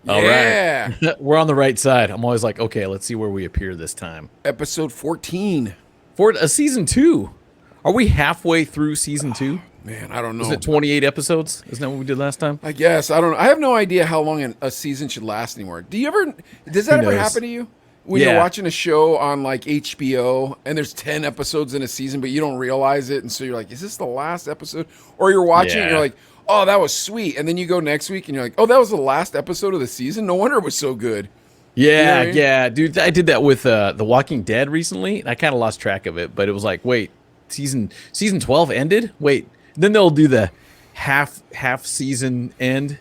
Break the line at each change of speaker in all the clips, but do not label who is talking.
All right.
Yeah.
We're on the right side. I'm always like, okay, let's see where we appear this time.
Episode 14.
For a season 2. Are we halfway through season 2?
Man, I don't
Was
know.
it 28 episodes? Isn't that what we did last time?
I guess. I don't know. I have no idea how long a season should last anymore. Does that
Who
ever
knows?
happen to you? When you're
Yeah.
watching a show on like HBO and there's 10 episodes in a season, but you don't realize it. And so you're like, is this the last episode? Or you're watching it and
Yeah.
you're like, oh, that was sweet. And then you go next week and you're like, oh, that was the last episode of the season? No wonder it was so good.
Yeah,
You know what I mean?
yeah, dude. I did that with The Walking Dead recently. And I kind of lost track of it, but it was like, wait, season 12 ended? Wait, then they'll do the half season end.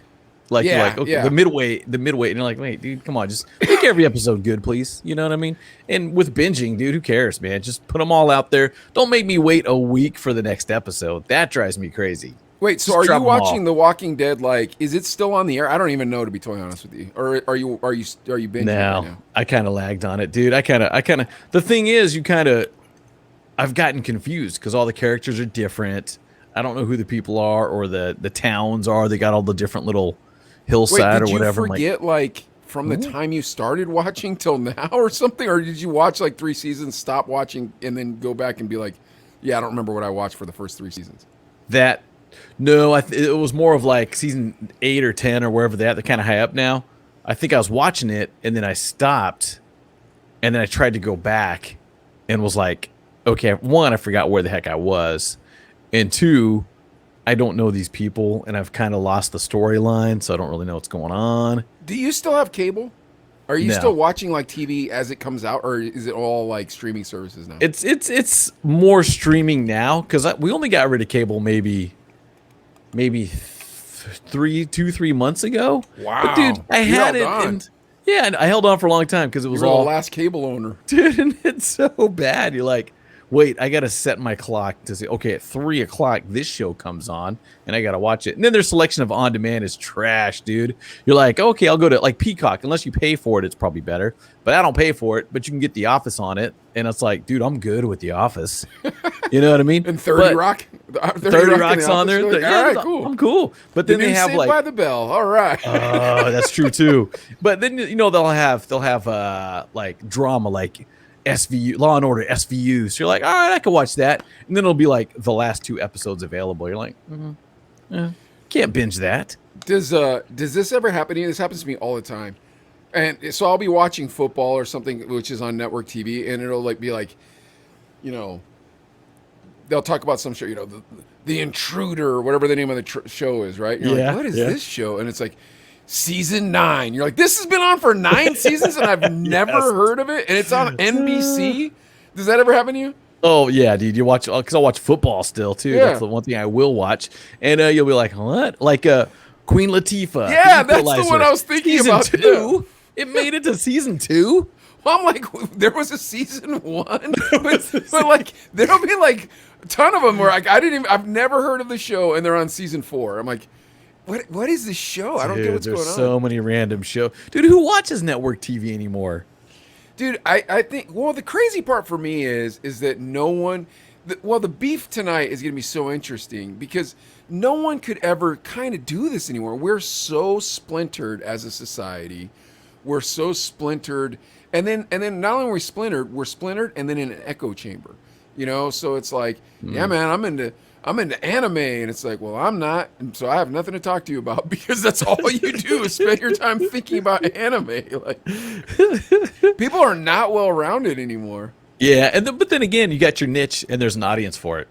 Like you're
Yeah,
like, okay,
yeah.
the midway, and you're like, wait, dude, come on, just make every episode good, please. You know what I mean? And with binging, dude, who cares, man? Just put them all out there. Don't make me wait a week for the next episode. That drives me crazy.
Wait, so
Just
are you
drop 'em
watching
off.
The Walking Dead? Like, is it still on the air? I don't even know, to be totally honest with you. Or are you binging it
No,
right now?
I kind of lagged on it, dude. I kind of. The thing is, I've gotten confused because all the characters are different. I don't know who the people are or the towns are. They got all the different little
Wait,
hillside
did
or
you
whatever. I'm
forget like from the time you started watching till now or something? Or did you watch like 3 seasons, stop watching, and then go back and be like, yeah, I don't remember what I watched for the first 3 seasons?
That no, it was more of like season 8 or 10 or wherever they're kind of high up now. I think I was watching it and then I stopped, and then I tried to go back, and was like, okay, one, I forgot where the heck I was, and two, I don't know these people, and I've kind of lost the storyline, so I don't really know what's going on.
Do you still have cable? Are you
No.
still watching like TV as it comes out, or is it all like streaming services now?
It's more streaming now because we only got rid of cable maybe 3 months ago.
Wow.
But dude, I
You
had
held
it.
on.
And, yeah, and I held on for a long time because it was
You're
all
the last cable owner.
dude, and it's so bad. You're like, wait, I gotta set my clock to say, okay, at 3 o'clock this show comes on, and I gotta watch it. And then their selection of on demand is trash, dude. You're like, okay, I'll go to like Peacock. Unless you pay for it, it's probably better. But I don't pay for it. But you can get The Office on it, and it's like, dude, I'm good with The Office. You know what I mean?
And 30
But
Rock?
30 Rock's on there.
You're like,
Yeah,
all right, cool.
I'm cool. But then
The
they
new
have
Saved
like,
by the Bell. All right.
oh, that's true too. But then they'll have like drama like SVU, Law and Order SVU. So you're like, all right, I can watch that. And then it'll be like the last 2 episodes available. You're like, can't binge that.
Does this ever happen to you? This happens to me all the time. And so I'll be watching football or something which is on network TV, and it'll like be like, you know, they'll talk about some show, the Intruder or whatever the name of the show is, right? And you're
Yeah,
like, what is
yeah.
this show? And it's like season 9. You're like, this has been on for 9 seasons and I've never
Yes.
heard of it, and it's on NBC. Does that ever happen to you?
Oh yeah, dude. You watch because I'll watch football still too.
Yeah.
That's the one thing I will watch. And you'll be like, what? Like Queen Latifah.
Yeah,
The
that's the
Equalizer.
one I was thinking
season
about,
2. It made it to season 2.
Well, I'm like, there was a season 1, but like there'll be like a ton of them where like I've never heard of the show, and they're on season 4. I'm like, what is this show? I don't get what's
Dude,
going
there's
on.
so many random shows. Dude, who watches network TV anymore?
Dude, I think, well, the crazy part for me is that no one, the beef tonight is going to be so interesting because no one could ever kind of do this anymore. We're so splintered as a society. We're so splintered. And then not only are we splintered and then in an echo chamber, So it's like, yeah, man, I'm into anime, and it's like, well, I'm not, and so I have nothing to talk to you about because that's all you do is spend your time thinking about anime. Like, people are not well rounded anymore.
Yeah, but then again, you got your niche, and there's an audience for it.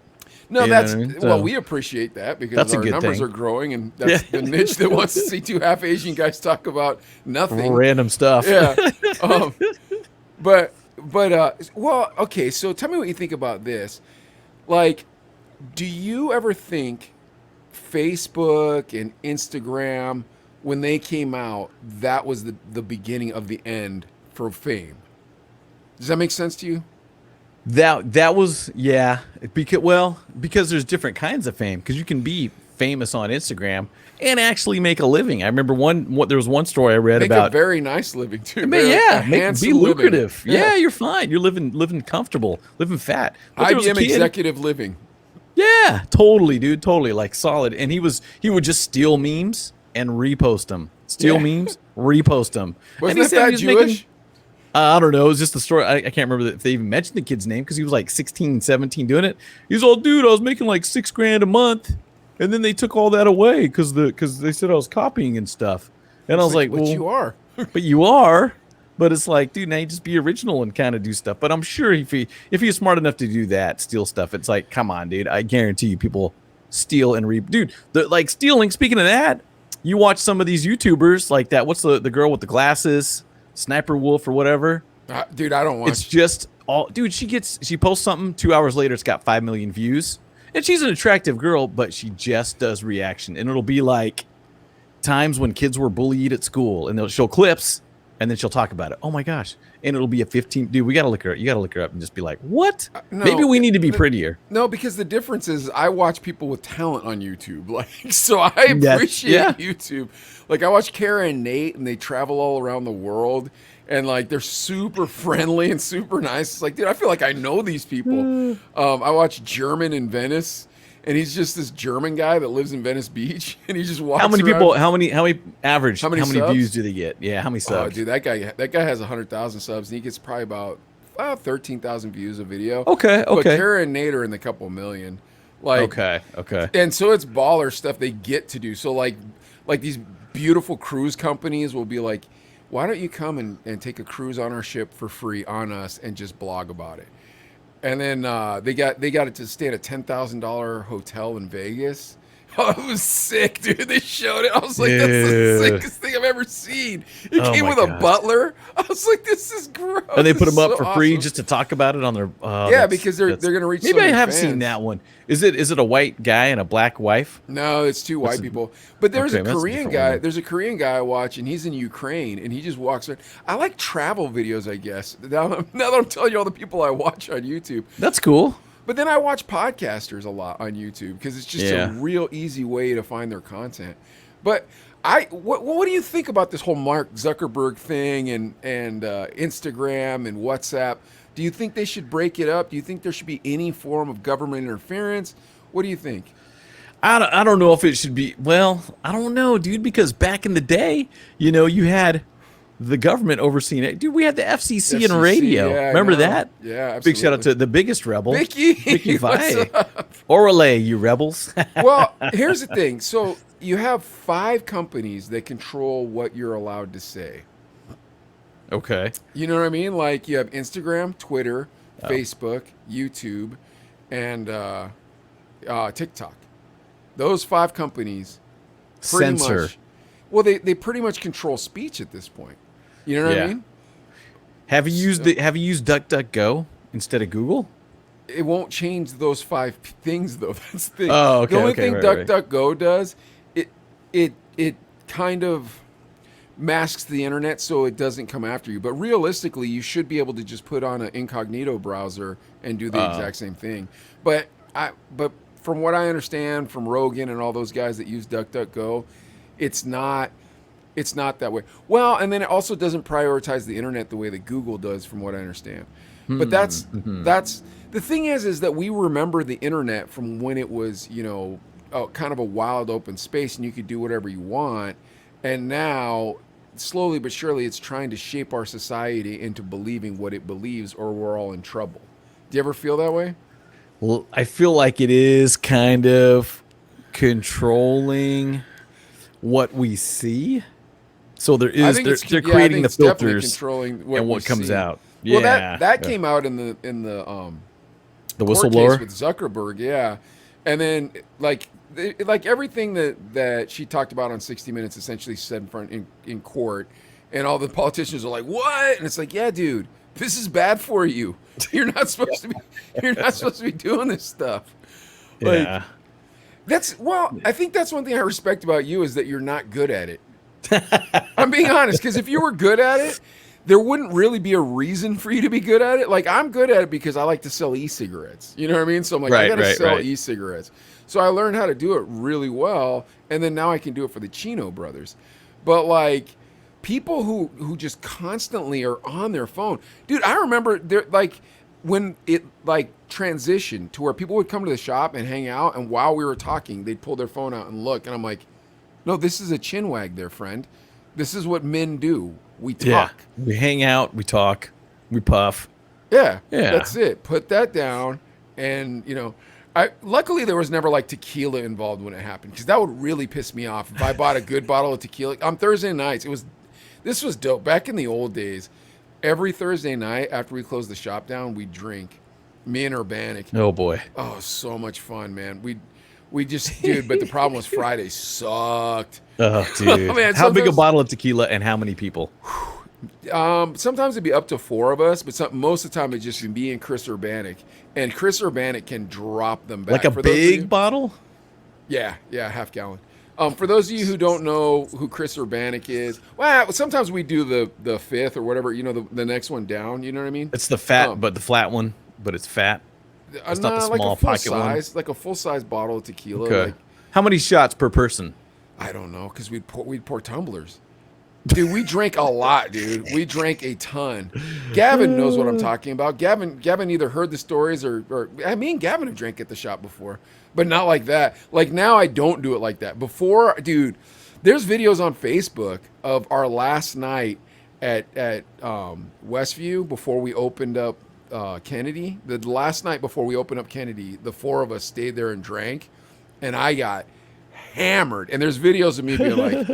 No,
You know
that's
what I mean?
well,
So-
we appreciate that because
That's a
our
good
numbers
thing.
are growing, and that's
Yeah.
the niche that wants to see 2 half Asian guys talk about nothing.
Random stuff.
Yeah. But well, okay. So tell me what you think about this. Like, do you ever think Facebook and Instagram, when they came out, that was the beginning of the end for fame? Does that make sense to you?
That was because there's different kinds of fame because you can be famous on Instagram and actually make a living. I remember there was one story I read
Make
about.
a very nice living too.
I mean,
A
yeah,
handsome
be
living.
lucrative. Yeah. You're fine. You're living comfortable, living fat. But there was a
IBM
kid-
executive living.
Yeah, totally, dude, totally, like solid. And he would just steal memes and repost them steal
Yeah.
memes, repost them.
Wasn't
he
that
said he
guy
was
Jewish?
making, I don't know. It was just the story. I can't remember if they even mentioned the kid's name because he was like 16, 17 doing it. He's all, dude, I was making like $6,000 a month. And then they took all that away because they said I was copying and stuff. And I was like,
"What
well,
you are?"
but you are. But it's like, dude, now you just be original and kind of do stuff. But I'm sure if he's smart enough to do that, steal stuff, it's like, come on, dude. I guarantee you, people steal and dude. Like stealing. Speaking of that, you watch some of these YouTubers like that. What's the girl with the glasses, Sniper Wolf or whatever?
Dude, I don't watch.
It's just all, dude. She posts something 2 hours later, it's got 5 million views, and she's an attractive girl, but she just does reaction, and it'll be like times when kids were bullied at school, and she'll clips. And then she'll talk about it. Oh my gosh! And it'll be a 15. Dude, we gotta look her up. You gotta look her up and just be like, what?
No,
Maybe we need to be prettier.
No, because the difference is I watch people with talent on YouTube. Like, so I
Yes,
appreciate
yeah.
YouTube. Like, I watch Kara and Nate, and they travel all around the world, and like they're super friendly and super nice. It's like, dude, I feel like I know these people. I watch German in Venice, and he's just this German guy that lives in Venice Beach, and he just walks.
How many
around.
people? How many average?
How many subs?
views do they get? Yeah, how many
Oh,
subs?
dude, that guy has 100,000 subs, and he gets probably about 13,000 views a video.
Okay,
But
okay.
Kara and Nate are in the couple million. Like,
Okay.
and so it's baller stuff they get to do. So like these beautiful cruise companies will be like, why don't you come and take a cruise on our ship for free on us and just blog about it? And then they got it to stay at a $10,000 hotel in Vegas. Oh, it was sick, dude. They showed it. I was like, that's the
Dude.
sickest thing I've ever seen. It
Oh
came
my
with a
gosh.
butler. I was like, this is gross.
And they put
This
them up
is
for
so
free
awesome.
just to talk about it on their.
Yeah, because they're gonna reach
Maybe
so
I
many
have
fans.
seen that one. Is it a white guy and a black wife?
No, it's two white people. But there's
Okay,
a
that's a
Korean
different
guy.
one.
There's a Korean guy I watch, and he's in Ukraine, and he just walks around. I like travel videos, I guess. Now that I'm telling you all the people I watch on YouTube.
That's cool.
But then I watch podcasters a lot on YouTube because it's just
Yeah.
a real easy way to find their content. But what do you think about this whole Mark Zuckerberg thing and Instagram and WhatsApp? Do you think they should break it up? Do you think there should be any form of government interference? What do you think?
I don't know if it should be. Well, I don't know, dude, because back in the day, you had the government overseeing it. Dude, we had the FCC, and
FCC,
radio.
yeah, I
Remember
know.
that?
Yeah,
Big shout out
absolutely.
to the biggest rebel,
Vicky, what's
Vi.
up?
Orale, you rebels.
Well, here's the thing. So you have 5 companies that control what you're allowed to say.
Okay.
You know what I mean? Like you have Instagram, Twitter,
Oh.
Facebook, YouTube, and TikTok. Those 5 companies pretty
Censor.
much. Well, they pretty much control speech at this point. You know what
Yeah.
I mean?
Have you used DuckDuckGo instead of Google?
It won't change those 5 things though. That's the thing.
Oh, okay,
The only
okay,
thing
right.
DuckDuckGo does, it kind of masks the internet so it doesn't come after you. But realistically, you should be able to just put on an incognito browser and do the exact same thing. But from what I understand from Rogan and all those guys that use DuckDuckGo, it's not that way. Well, and then it also doesn't prioritize the internet the way that Google does, from what I understand. But that's the thing is that we remember the internet from when it was, kind of a wild open space and you could do whatever you want. And now, slowly but surely, it's trying to shape our society into believing what it believes, or we're all in trouble. Do you ever feel that way?
Well, I feel like it is kind of controlling what we see. So they're creating the
it's definitely
filters
controlling
and
we
what comes
see.
out.
Well,
Yeah.
that came out in the
the
court case
whistleblower.
with Zuckerberg, yeah. And then like everything that she talked about on 60 Minutes essentially said in court, and all the politicians are like, "What?" And it's like, "Yeah, dude, this is bad for you. You're not supposed to be doing this stuff." Like,
Yeah.
I think that's one thing I respect about you is that you're not good at it. I'm being honest, because if you were good at it, there wouldn't really be a reason for you to be good at it. Like, I'm good at it because I like to sell e-cigarettes. You know what I mean? So I'm like, I gotta sell
right.
e-cigarettes. So I learned how to do it really well, and then now I can do it for the Chino brothers. But like, people who just constantly are on their phone, dude. I remember when it transitioned to where people would come to the shop and hang out, and while we were talking, they'd pull their phone out and look, and I'm like, no, this is a chin wag there, friend. This is what men do. We
Yeah.
talk.
We hang out, we talk, we puff.
Yeah,
Yeah.
that's it. Put that down, and I luckily there was never like tequila involved when it happened because that would really piss me off if I bought a good bottle of tequila on Thursday nights. This was dope back in the old days. Every Thursday night after we closed the shop down, we drink. Me and Urbanic.
Oh boy.
Oh, so much fun, man. We just dude, but the problem was Friday sucked.
Oh, dude.
Man,
how big a
sometimes-
bottle of tequila and how many people?
Sometimes it'd be up to 4 of us, but most of the time it'd just be me and Chris Urbanic. And Chris Urbanic can drop them back.
Like a
For those of
big
you-
bottle?
Yeah, half gallon. For those of you who don't know who Chris Urbanic is, well, sometimes we do the fifth or whatever, the next one down. You know what I mean?
It's the fat, but the flat one, but it's fat. It's not the
like
small
a full
pocket one.
size, like a full size bottle of tequila.
Okay.
Like,
How many shots per person?
I don't know, because we'd pour tumblers. Dude, we drank a lot, dude. We drank a ton. Gavin knows what I'm talking about. Gavin either heard the stories or me and Gavin have drank at the shop before, but not like that. Like now I don't do it like that. Before, dude, there's videos on Facebook of our last night at Westview before we opened up Kennedy. The last night before we opened up Kennedy, the 4 of us stayed there and drank, and I got hammered. And there's videos of me being like,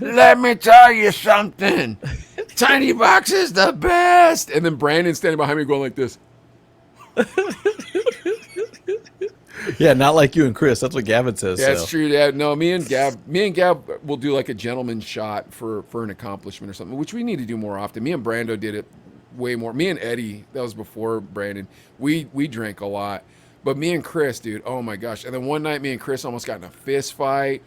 let me tell you something, Tiny Box is the best. And then Brandon standing behind me going like this.
Yeah, not like you and Chris. That's what Gavin says.
Yeah,
so.
it's true, Dad. No, me and Gab will do like a gentleman's shot for an accomplishment or something, which we need to do more often. Me and Brando did it way more. Me and Eddie, that was before Brandon, we drank a lot. But me and Chris, dude, oh my gosh. And then one night me and Chris almost got in a fist fight.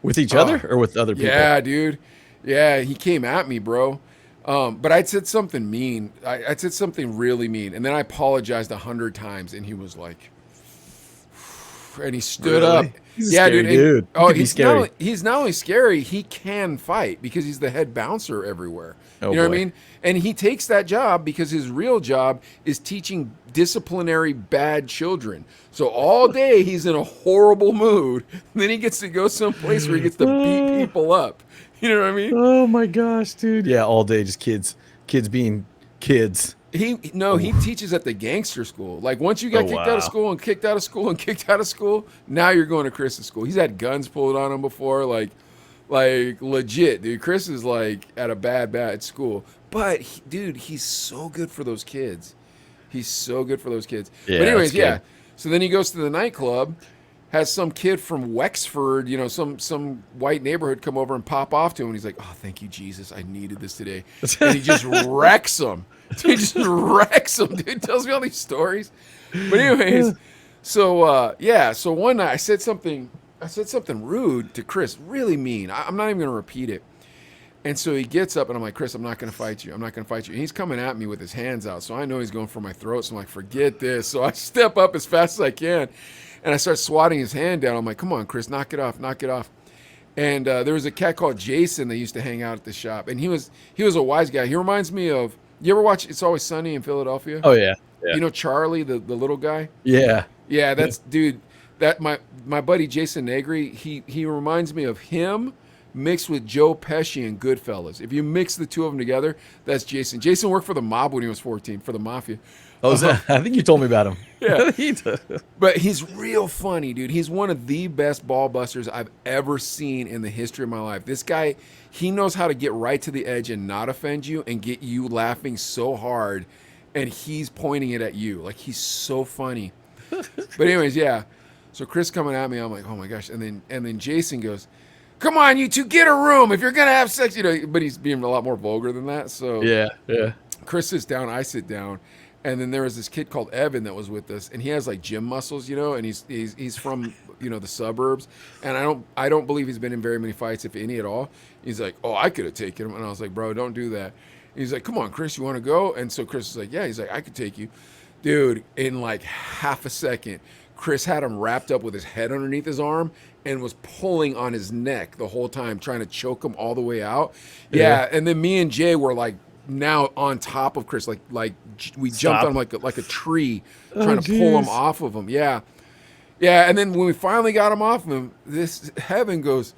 With each other or with other people?
Yeah, dude. Yeah, he came at me, bro. But I'd said something mean. I'd said something really mean. And then I apologized 100 times, and he was like, and he stood
Really?
up.
He's a
Yeah,
scary
dude.
dude. He
Oh,
could be
he's
scary.
he's not only scary, he can fight because he's the head bouncer everywhere.
Oh,
you know what
boy.
I mean? And he takes that job because his real job is teaching disciplinary bad children. So all day he's in a horrible mood. Then he gets to go someplace where he gets to beat people up. You know what I mean?
Oh my gosh, dude. Yeah, all day just kids being kids.
He teaches at the gangster school. Like once you got
Oh,
kicked out
wow.
of school and kicked out of school and kicked out of school, now you're going to Chris's school. He's had guns pulled on him before, like legit, dude. Chris is like at a bad school, but dude, he's so good for those kids. He's so good for those kids.
Yeah,
But anyways,
that's good.
yeah. So then he goes to the nightclub, has some kid from Wexford, some white neighborhood come over and pop off to him. And he's like, "Oh, thank you, Jesus. I needed this today." And he just wrecks him. He just wrecks him, dude. Tells me all these stories. But anyways, so so one night I said something rude to Chris, really mean. I'm not even gonna repeat it. And so he gets up and I'm like, "Chris, I'm not going to fight you. I'm not going to fight you." And he's coming at me with his hands out. So I know he's going for my throat. So I'm like, forget this. So I step up as fast as I can and I start swatting his hand down. I'm like, "Come on, Chris, knock it off, knock it off." And there was a cat called Jason that used to hang out at the shop. And he was a wise guy. He reminds me of, you ever watch It's Always Sunny in Philadelphia?
Oh yeah. Yeah.
You know Charlie, the little guy?
Yeah.
Yeah, that's dude. That my buddy Jason Negri. He reminds me of him mixed with Joe Pesci and Goodfellas. If you mix the two of them together, that's Jason. Jason worked for the mob when he was 14 for the mafia.
Oh, is that? I think you told me about him.
Yeah.
He does.
But he's real funny, dude. He's one of the best ball busters I've ever seen in the history of my life. This guy, he knows how to get right to the edge and not offend you and get you laughing so hard, and he's pointing it at you. Like, he's so funny. But anyways, yeah. So Chris coming at me, I'm like, oh my gosh. And then Jason goes, "Come on, you two, get a room if you're gonna have sex." But he's being a lot more vulgar than that. So
Yeah.
Chris sits down, I sit down, and then there was this kid called Evan that was with us, and he has like gym muscles, and he's from the suburbs, and I don't believe he's been in very many fights, if any at all. He's like, "Oh, I could have taken him," and I was like, "Bro, don't do that." He's like, "Come on, Chris, you want to go?" And so Chris is like, "Yeah." He's like, "I could take you." Dude, in like half a second, Chris had him wrapped up with his head underneath his arm and was pulling on his neck the whole time, trying to choke him all the way out. Yeah, and then me and Jay were like now on top of Chris, like we jumped on him like a tree, trying to pull him off of him. Yeah. And then when we finally got him off of him, this Heaven goes,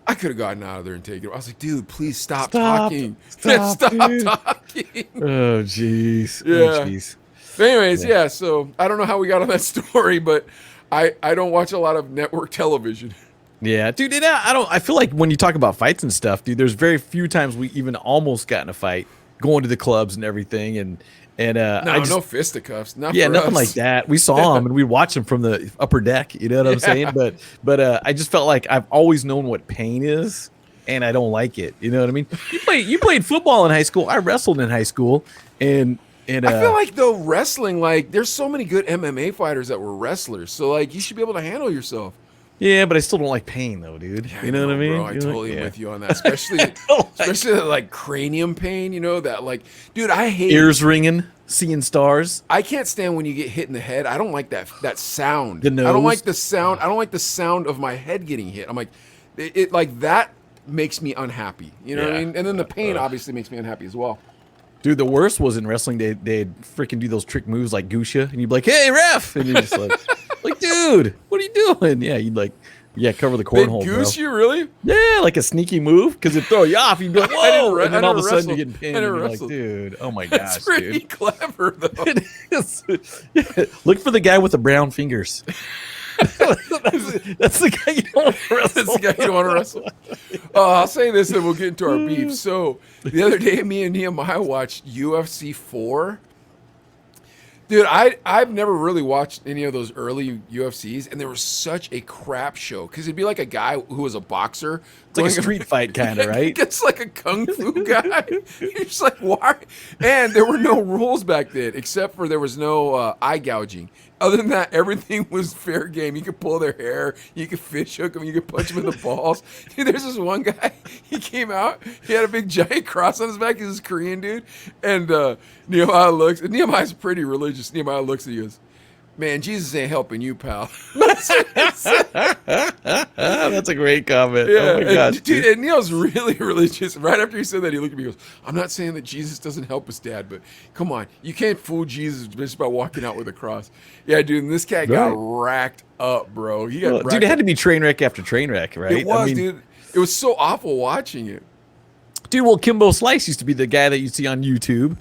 I could have gotten out of there and taken it. I was like, dude, please stop
Stop.
talking.
Stop,
Stop
dude.
talking.
Oh, jeez. Oh,
Yeah.
jeez.
But anyways,
Yeah.
yeah. So I don't know how we got on that story, but I don't watch a lot of network television.
Yeah, dude. And I don't. I feel like when you talk about fights and stuff, dude, there's very few times we even almost got in a fight, going to the clubs and everything, and
No,
I just,
no fisticuffs. Not
yeah,
for
nothing
us.
like that. We saw them and we watched them from the upper deck. You know what I'm saying? But I just felt like I've always known what pain is, and I don't like it. You know what I mean? You played football in high school. I wrestled in high school, and
I feel like though wrestling, like there's so many good MMA fighters that were wrestlers, so like you should be able to handle yourself.
yeah, but I still don't like pain though, dude. You know what I mean?
Bro, I
You know,
totally am
yeah.
with you on that, especially
don't
especially that, like cranium pain. You know that, like, dude, I hate.
Ears ringing, seeing stars.
I can't stand when you get hit in the head. I don't like that sound.
The
I don't
nose.
like the sound. I don't like the sound of my head getting hit. I'm like, it like that makes me unhappy. You know what I
Yeah.
mean? And then the pain obviously makes me unhappy as well.
Dude, the worst was in wrestling. They'd freaking do those trick moves like Gusha, and you'd be like, "Hey, ref!" And you're just like, "Dude, what are you doing?" Yeah, you'd like, yeah, cover the
Big
cornhole, bro.
goose, you really?
Yeah, like a sneaky move because it'd throw you off. You'd be like,
I didn't
"Whoa!"
re-
And then
I
all of a
never
sudden you're
wrestled.
getting
I
pinned, and
never
you're like,
wrestled.
"Dude, oh my
That's
gosh,
pretty
dude."
clever though.
It is. Yeah. Look for the guy with the brown fingers. that's the guy you don't want to wrestle.
That's the guy you don't want to wrestle. I'll say this, then we'll get into our beef. So the other day, me and Nehemiah watched UFC 4. Dude, I've never really watched any of those early UFCs, and there was such a crap show because it'd be like a guy who was a boxer.
It's like a street fight kind of, right?
It's like a kung fu guy. You're just like, why? And there were no rules back then, except for there was no eye gouging. Other than that, everything was fair game. You could pull their hair, you could fish hook them, you could punch them in the balls. Dude, there's this one guy, he came out, he had a big giant cross on his back. He's this Korean dude. And Nehemiah looks, and Nehemiah's pretty religious. Nehemiah looks and he goes, "Man, Jesus ain't helping you, pal."
That's a great comment. Oh my
and,
gosh,
dude,
dude.
and Neil's really religious. Right after he said that, he looked at me and goes, "I'm not saying that Jesus doesn't help us, Dad, but come on, you can't fool Jesus just by walking out with a cross." Yeah, dude, and this cat got racked up, bro. He got
Well,
racked
dude, it had
up.
to be train wreck after train wreck, right?
It was,
I mean,
dude. It was so awful watching it.
Dude, well, Kimbo Slice used to be the guy that you see on YouTube.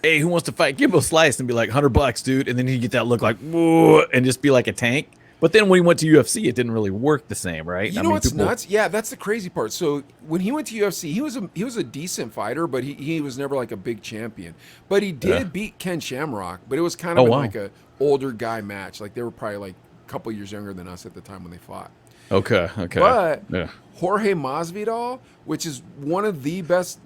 Hey, who wants to fight Kimbo Slice? And be like, $100, dude. And then he'd get that look like, whoa, and just be like a tank. But then when he went to UFC, it didn't really work the same, right?
You know what's nuts? Yeah, that's the crazy part. So when he went to UFC, he was a decent fighter, but he was never like a big champion. But he did beat Ken Shamrock, but it was kind of like a older guy match. Like they were probably like a couple years younger than us at the time when they fought.
Okay.
But
Yeah.
Jorge Masvidal, which is one of the best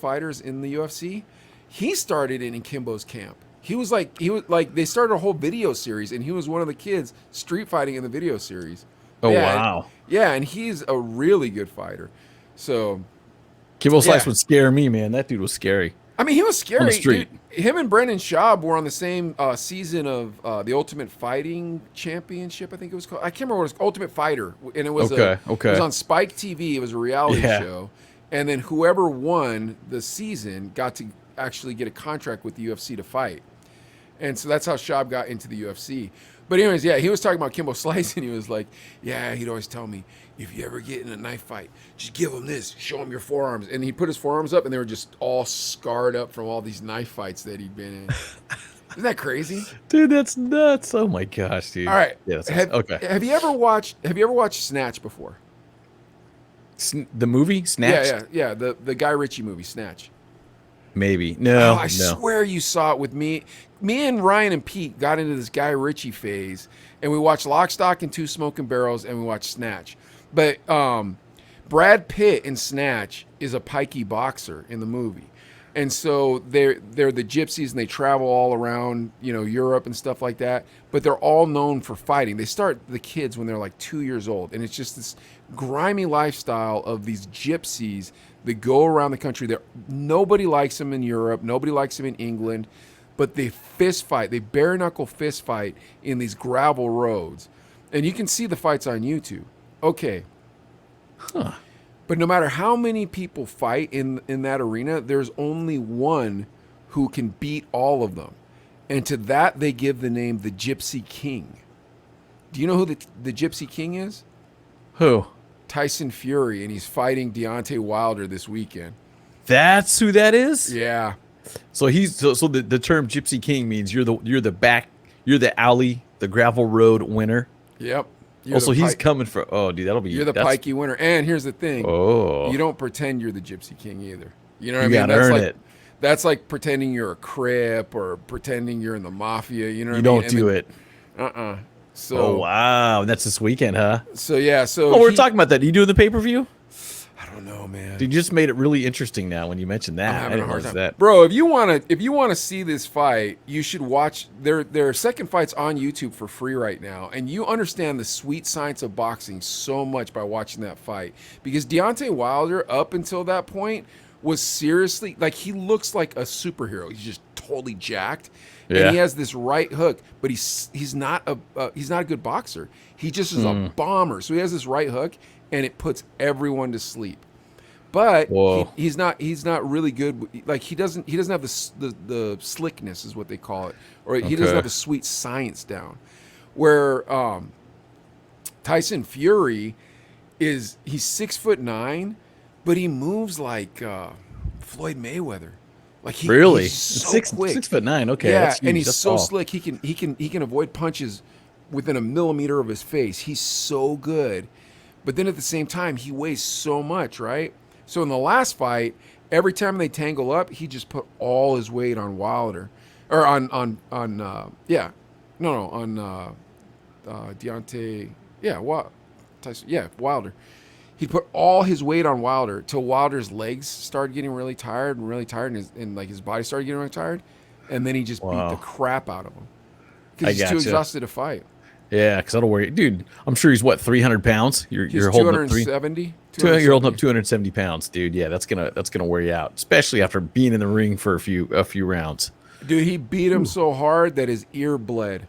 fighters in the UFC, he started in Kimbo's camp. He was like they started a whole video series, and he was one of the kids street fighting in the video series.
Oh,
Yeah,
wow.
Yeah, and he's a really good fighter. So
Kimbo Slice
Yeah.
would scare me, man. That dude was scary.
I mean, he was scary.
street.
Dude, him and Brendan Schaub were on the same season of the Ultimate Fighting Championship, I think it was called. I can't remember what it was. Ultimate Fighter, and it was
Okay.
It was on Spike TV. It was a reality
Yeah.
show, and then whoever won the season got to actually get a contract with the UFC to fight, and so that's how Schaub got into the UFC. But anyways, yeah, he was talking about Kimbo Slice, and he was like, yeah, he'd always tell me, if you ever get in a knife fight, just give him this, show him your forearms. And he put his forearms up, and they were just all scarred up from all these knife fights that he'd been in. Isn't that crazy?
Dude, that's nuts. Oh my gosh, dude.
All right.
Yeah, that's
Have,
okay.
Have you ever watched Snatch before?
The movie Snatched?
Yeah. The Guy Ritchie movie, Snatch.
Maybe. No.
I swear you saw it with me. Me and Ryan and Pete got into this Guy Ritchie phase, and we watched Lock, Stock, and Two Smoking Barrels, and we watched Snatch. But Brad Pitt in Snatch is a pikey boxer in the movie, and so they're the gypsies, and they travel all around Europe and stuff like that. But they're all known for fighting. They start the kids when they're like 2 years old, and it's just this grimy lifestyle of these gypsies that go around the country. Nobody likes them in Europe. Nobody likes them in England. But they fist fight. They bare knuckle fist fight in these gravel roads. And you can see the fights on YouTube. Okay.
Huh.
But no matter how many people fight in that arena, there's only one who can beat all of them. And to that, they give the name the Gypsy King. Do you know who the Gypsy King is?
Who?
Tyson Fury, and he's fighting Deontay Wilder this weekend.
That's who that is.
Yeah.
So the term Gypsy King means you're the alley, the gravel road winner.
Yep.
Also, he's coming for. Oh, dude, that'll be.
You're the pikey winner. And here's the thing.
Oh.
You don't pretend you're the Gypsy King either. You know what I
You
mean?
gotta
That's
earn
like,
it.
That's like pretending you're a Crip or pretending you're in the mafia. You know what
You
I
don't
mean?
do it.
So.
Oh wow, that's this weekend, huh?
So yeah. So.
Oh, we're talking about that. Are you doing the pay per view?
I don't know, man.
Dude, you just made it really interesting now when you mentioned that.
I'm
I
having a
didn't
hard
notice
time.
that.
Bro, if you wanna see this fight, you should watch their second fights on YouTube for free right now. And you understand the sweet science of boxing so much by watching that fight. Because Deontay Wilder, up until that point, was seriously like he looks like a superhero. He's just totally jacked.
Yeah.
And he has this right hook, but he's not a good boxer. He just is a bomber. So he has this right hook, and it puts everyone to sleep. But he's not really good. Like he doesn't have the slickness is what they call it, or he doesn't have the sweet science down. Where Tyson Fury he's 6'9", but he moves like Floyd Mayweather. Like he's so quick.
6'9". Okay,
yeah,
that's huge.
and he's
That's
so
tall.
slick. He can avoid punches within a millimeter of his face. He's so good, but then at the same time, he weighs so much, right? So in the last fight, every time they tangle up, he just put all his weight on Wilder, or on Deontay, Wilder. He put all his weight on Wilder till Wilder's legs started getting really tired, and his body started getting really tired, and then he just beat the crap out of him because he's too exhausted to fight.
Yeah, because that'll worry, dude. I'm sure he's what 300 pounds. You're holding up
270.
You're holding up 270 pounds, dude. Yeah, that's gonna wear you out, especially after being in the ring for a few rounds.
Dude, he beat him so hard that his ear bled,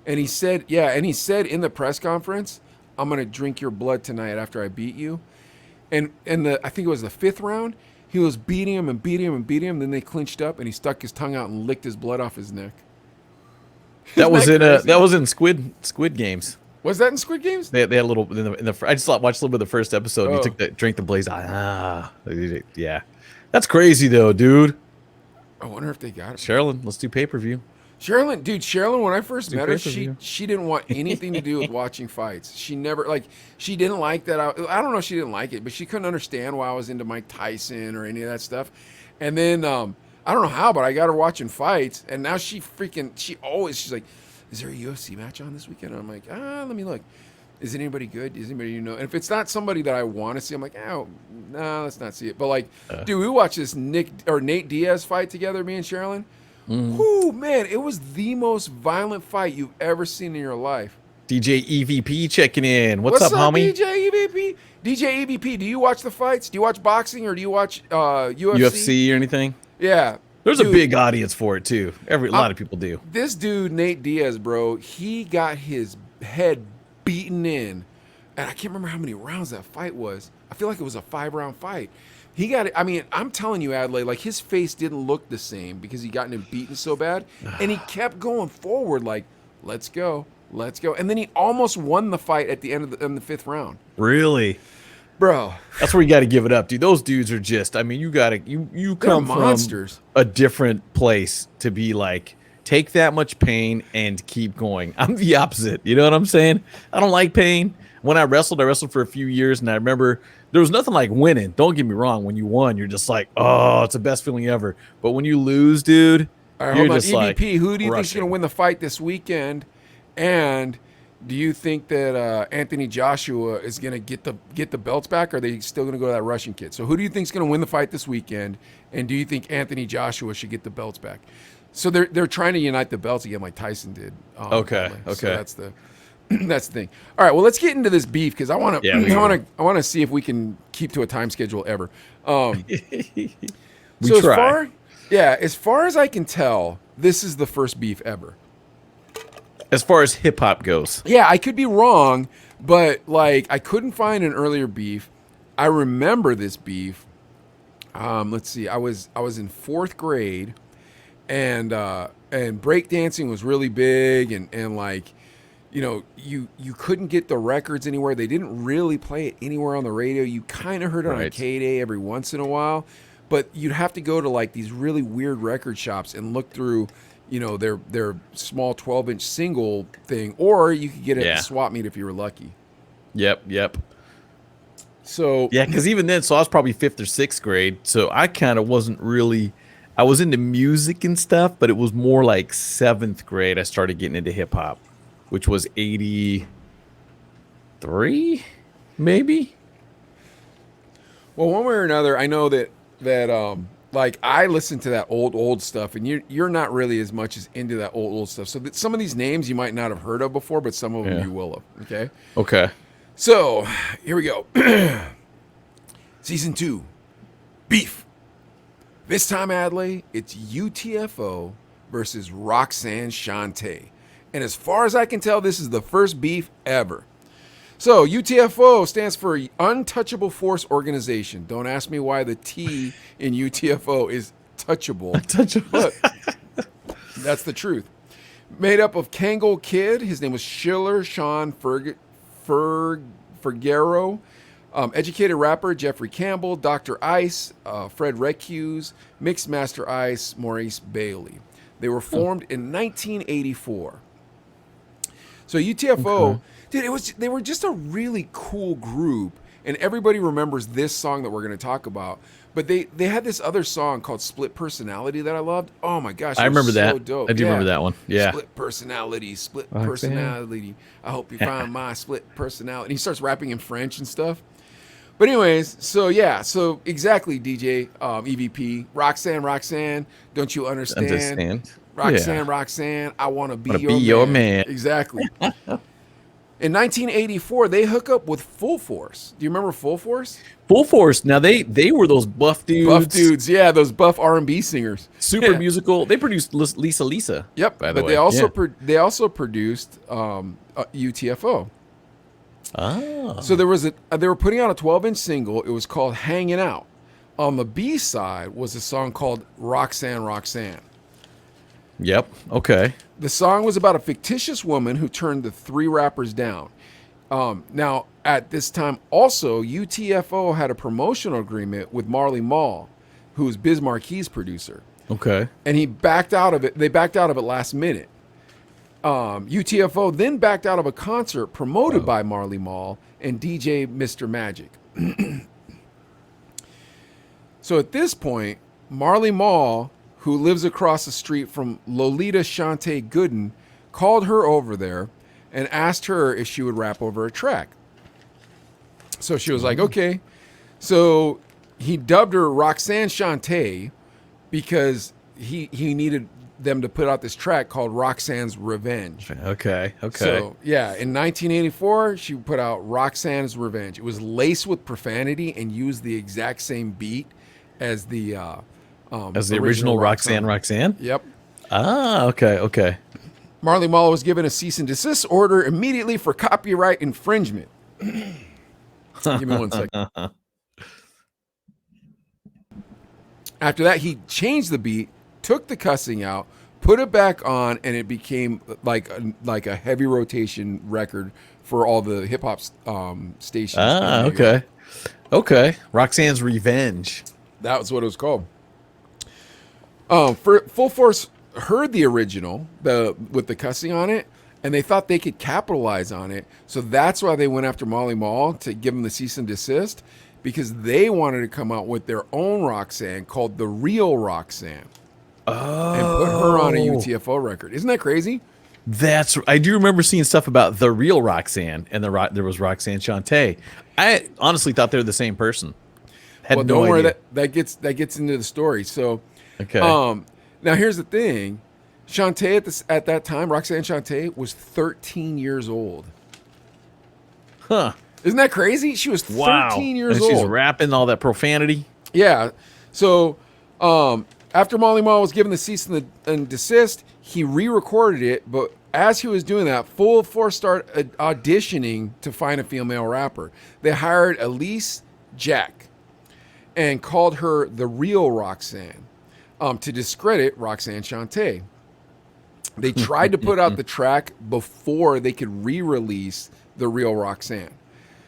and he said in the press conference, "I'm gonna drink your blood tonight after I beat you," and I think it was the 5th round. He was beating him and beating him and beating him. Then they clinched up, and he stuck his tongue out and licked his blood off his neck.
That was in Squid Games.
Was that in Squid Games?
They had a little I just watched a little bit of the first episode. And he drank the blaze. Yeah, that's crazy though, dude.
I wonder if they got it.
Sherilyn, let's do pay-per-view.
Sherilyn, when I first met her, she didn't want anything to do with watching fights. She never she didn't like that. I don't know if she didn't like it, but she couldn't understand why I was into Mike Tyson or any of that stuff. And then I don't know how, but I got her watching fights, and now she's like, "Is there a UFC match on this weekend?" And I'm like, let me look. Is anybody good? Is anybody you know? And if it's not somebody that I want to see, I'm like, oh, no, let's not see it. But dude, we watched this Nate Diaz fight together, me and Sherilyn. Whoo, man, it was the most violent fight you've ever seen in your life.
DJ EVP checking in. What's up, homie?
DJ EVP? DJ EVP, do you watch the fights? Do you watch boxing or do you watch UFC?
UFC or anything?
Yeah.
There's a big audience for it too. A lot of people do.
This dude, Nate Diaz, bro, he got his head beaten in. And I can't remember how many rounds that fight was. I feel like it was a 5-round fight. He got it. I mean, I'm telling you, Adelaide, like his face didn't look the same because he gotten him beaten so bad. And he kept going forward like, let's go. And then he almost won the fight at the end of in the 5th round.
Really?
Bro.
That's where you got to give it up, dude. Those dudes are just, I mean, you come from
monsters.
A different place to be like, take that much pain and keep going. I'm the opposite. You know what I'm saying? I don't like pain. When I wrestled for a few years, and I remember there was nothing like winning. Don't get me wrong. When you won, you're just like, oh, it's the best feeling ever. But when you lose, dude,
all right,
you're
hold on.
just
EVP,
like,
who do you think's going to win the fight this weekend? And do you think that Anthony Joshua is going to get the belts back, or are they still going to go to that Russian kid? So who do you think's going to win the fight this weekend? And do you think Anthony Joshua should get the belts back? So they're trying to unite the belts again, like Tyson did.
Okay.
So that's the thing. All right, well, let's get into this beef because I want to see if we can keep to a time schedule ever.
We try.
As far as I can tell, this is the first beef ever.
As far as hip hop goes.
Yeah, I could be wrong, but I couldn't find an earlier beef. I remember this beef. Let's see. I was in 4th grade, and breakdancing was really big, and you couldn't get the records anywhere. They didn't really play it anywhere on the radio. You kind of heard it on
Right.
K-Day every once in a while, but you'd have to go to like these really weird record shops and look through, their small 12-inch single thing, or you could get it at
Yeah.
the swap meet if you were lucky.
Yep.
So
Yeah, because even then, so I was probably 5th or 6th grade, so I kind of wasn't really. I was into music and stuff, but it was more like 7th grade I started getting into hip hop, which was 83, maybe.
Well, one way or another, I know that like I listen to that old stuff, and you're not really as much as into that old stuff. So that some of these names you might not have heard of before, but some of them
Yeah.
you will have. Okay,
Okay.
so here we go. Season 2, Beef. This time, Adley, it's UTFO versus Roxanne Shante, and as far as I can tell, this is the first beef ever. So, UTFO stands for Untouchable Force Organization. Don't ask me why the T in UTFO is touchable, but that's the truth. Made up of Kangol Kid, his name was Schiller Sean Fergero, educated rapper Jeffrey Campbell, Dr. Ice, Fred Recuse, Mixed Master Ice, Maurice Bailey. They were formed in 1984. So UTFO, dude, they were just a really cool group, and everybody remembers this song that we're going to talk about. But they had this other song called Split Personality that I loved. Oh my gosh,
I
it was
remember
so
that.
dope.
I do remember that one. Yeah.
Split personality, split
Roxanne.
personality. I hope you find my split personality. And he starts rapping in French and stuff. But anyways, so exactly, DJ EVP, Roxanne, don't you understand? Roxanne, I want to be your man. Exactly. In 1984, they hook up with Full Force. Do you remember Full Force?
Full Force. Now they were those buff dudes.
Buff dudes, yeah, those buff R&B singers.
Super
Yeah.
musical. They produced Lisa.
Yep,
By the
but
way.
they also
Yeah.
they also produced UTFO.
Oh.
So they were putting out a 12-inch single. It was called "Hanging Out." On the B side was a song called "Roxanne."
Yep. Okay.
The song was about a fictitious woman who turned the three rappers down. Now, at this time, also UTFO had a promotional agreement with Marley Marl, who was Biz Marquis' producer,
Okay.
and he backed out of it. They backed out of it last minute. UTFO then backed out of a concert promoted by Marley Marl and DJ Mr. Magic. So at this point, Marley Marl, who lives across the street from Lolita Shante Gooden, called her over there and asked her if she would rap over a track. So she was like, okay. So he dubbed her Roxanne Shante because he needed them to put out this track called Roxanne's Revenge.
Okay.
So, yeah, in 1984, she put out Roxanne's Revenge. It was laced with profanity and used the exact same beat as the
original Roxanne.
Yep.
Ah. Okay.
Marley Marl was given a cease and desist order immediately for copyright infringement. Give me 1 second. After that, he changed the beat, took the cussing out, put it back on, and it became like a heavy rotation record for all the hip hop stations.
Ah. Okay. Roxanne's Revenge.
That was what it was called. Full Force heard the original, with the cussing on it, and they thought they could capitalize on it. So that's why they went after Marley Marl to give him the cease and desist, because they wanted to come out with their own Roxanne called The Real Roxanne.
Oh.
And put her on a UTFO record. Isn't that crazy?
I do remember seeing stuff about the real Roxanne and there was Roxanne Shante. I honestly thought they were the same person. Had
Well,
no
don't worry,
idea.
that gets into the story. So,
Okay.
now here's the thing. Shante at that time, Roxanne Shante was 13 years old.
Huh.
Isn't that crazy? She was 13
Wow.
years
and
old.
she's rapping all that profanity.
Yeah. So after Marley Marl was given the cease and desist, he re-recorded it. But as he was doing that, Full Force started auditioning to find a female rapper. They hired Elise Jack and called her the real Roxanne to discredit Roxanne Shante. They tried to put out the track before they could re-release the real Roxanne.